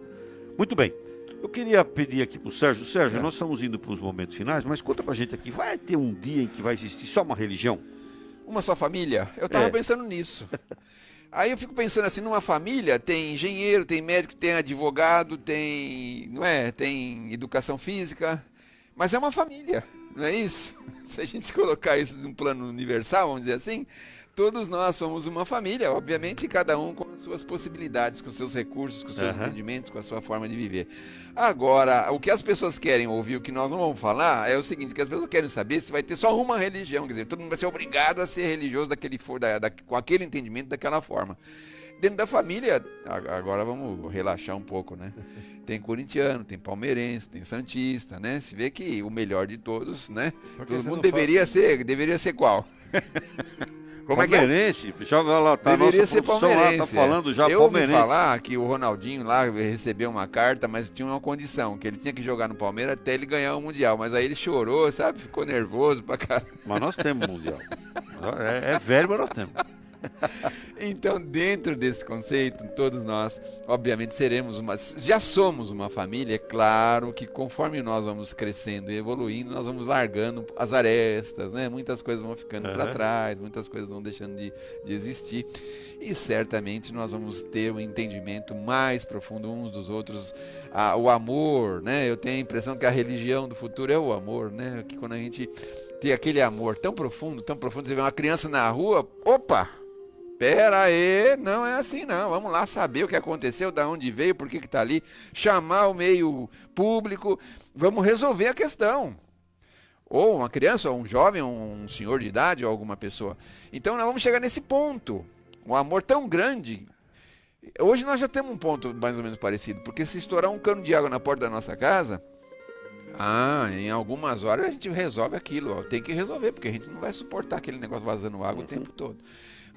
Muito bem, eu queria pedir aqui para o Sérgio. Sérgio, nós estamos indo para os momentos finais, mas conta para a gente aqui, vai ter um dia em que vai existir só uma religião? Uma só família? Eu estava pensando nisso. Aí eu fico pensando assim, numa família tem engenheiro, tem médico, tem advogado, tem educação física, mas é uma família, não é isso? Se a gente colocar isso num plano universal, vamos dizer assim, todos nós somos uma família, obviamente, cada um com as suas possibilidades, com os seus recursos, com os seus entendimentos, com a sua forma de viver. Agora, o que as pessoas querem ouvir, o que nós não vamos falar, é o seguinte, que as pessoas querem saber se vai ter só uma religião, quer dizer, todo mundo vai ser obrigado a ser religioso com aquele entendimento, daquela forma. Dentro da família, agora vamos relaxar um pouco, né? Tem corintiano, tem palmeirense, tem santista, né? Se vê que o melhor de todos, né? Todo mundo deveria ser qual? Como palmeirense, é que é? Joga lá, tá, deveria ser palmeirense. Lá, tá falando já eu palmeirense. Eu ouvi falar que o Ronaldinho lá recebeu uma carta, mas tinha uma condição, que ele tinha que jogar no Palmeiras até ele ganhar o Mundial. Mas aí ele chorou, sabe? Ficou nervoso pra caramba. Mas nós temos Mundial. É velho, mas nós temos. Então, dentro desse conceito, todos nós, obviamente, já somos uma família. É claro que conforme nós vamos crescendo e evoluindo, nós vamos largando as arestas, né? Muitas coisas vão ficando para trás, muitas coisas vão deixando de existir. E certamente nós vamos ter um entendimento mais profundo uns dos outros. O amor, né? Eu tenho a impressão que a religião do futuro é o amor, né? Que quando a gente tem aquele amor tão profundo, você vê uma criança na rua, opa! Pera aí, não é assim não, vamos lá saber o que aconteceu, da onde veio, por que está ali, chamar o meio público, vamos resolver a questão. Ou uma criança, ou um jovem, ou um senhor de idade, ou alguma pessoa. Então nós vamos chegar nesse ponto, um amor tão grande. Hoje nós já temos um ponto mais ou menos parecido, porque se estourar um cano de água na porta da nossa casa, em algumas horas a gente resolve aquilo, tem que resolver, porque a gente não vai suportar aquele negócio vazando água o tempo todo.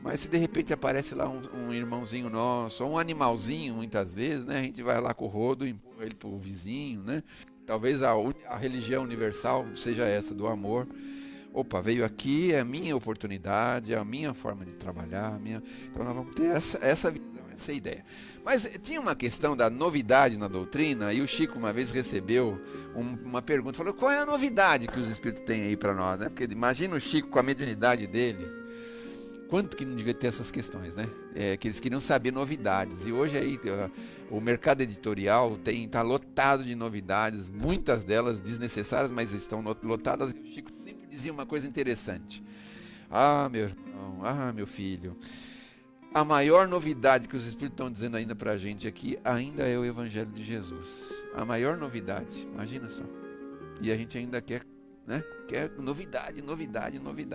Mas se de repente aparece lá um irmãozinho nosso, ou um animalzinho, muitas vezes, né? A gente vai lá com o rodo e empurra ele pro vizinho, né? Talvez a religião universal seja essa, do amor. Opa, veio aqui, é a minha oportunidade, é a minha forma de trabalhar. Então nós vamos ter essa visão, essa ideia. Mas tinha uma questão da novidade na doutrina, e o Chico uma vez recebeu uma pergunta, falou, qual é a novidade que os Espíritos têm aí para nós, né? Porque imagina o Chico com a mediunidade dele, quanto que não devia ter essas questões, né? Que eles queriam saber novidades. E hoje aí o mercado editorial está lotado de novidades, muitas delas desnecessárias, mas estão lotadas. E o Chico sempre dizia uma coisa interessante. Meu irmão, meu filho, a maior novidade que os Espíritos estão dizendo ainda para a gente aqui, ainda é o Evangelho de Jesus. A maior novidade, imagina só. E a gente ainda quer, né? Quer novidade.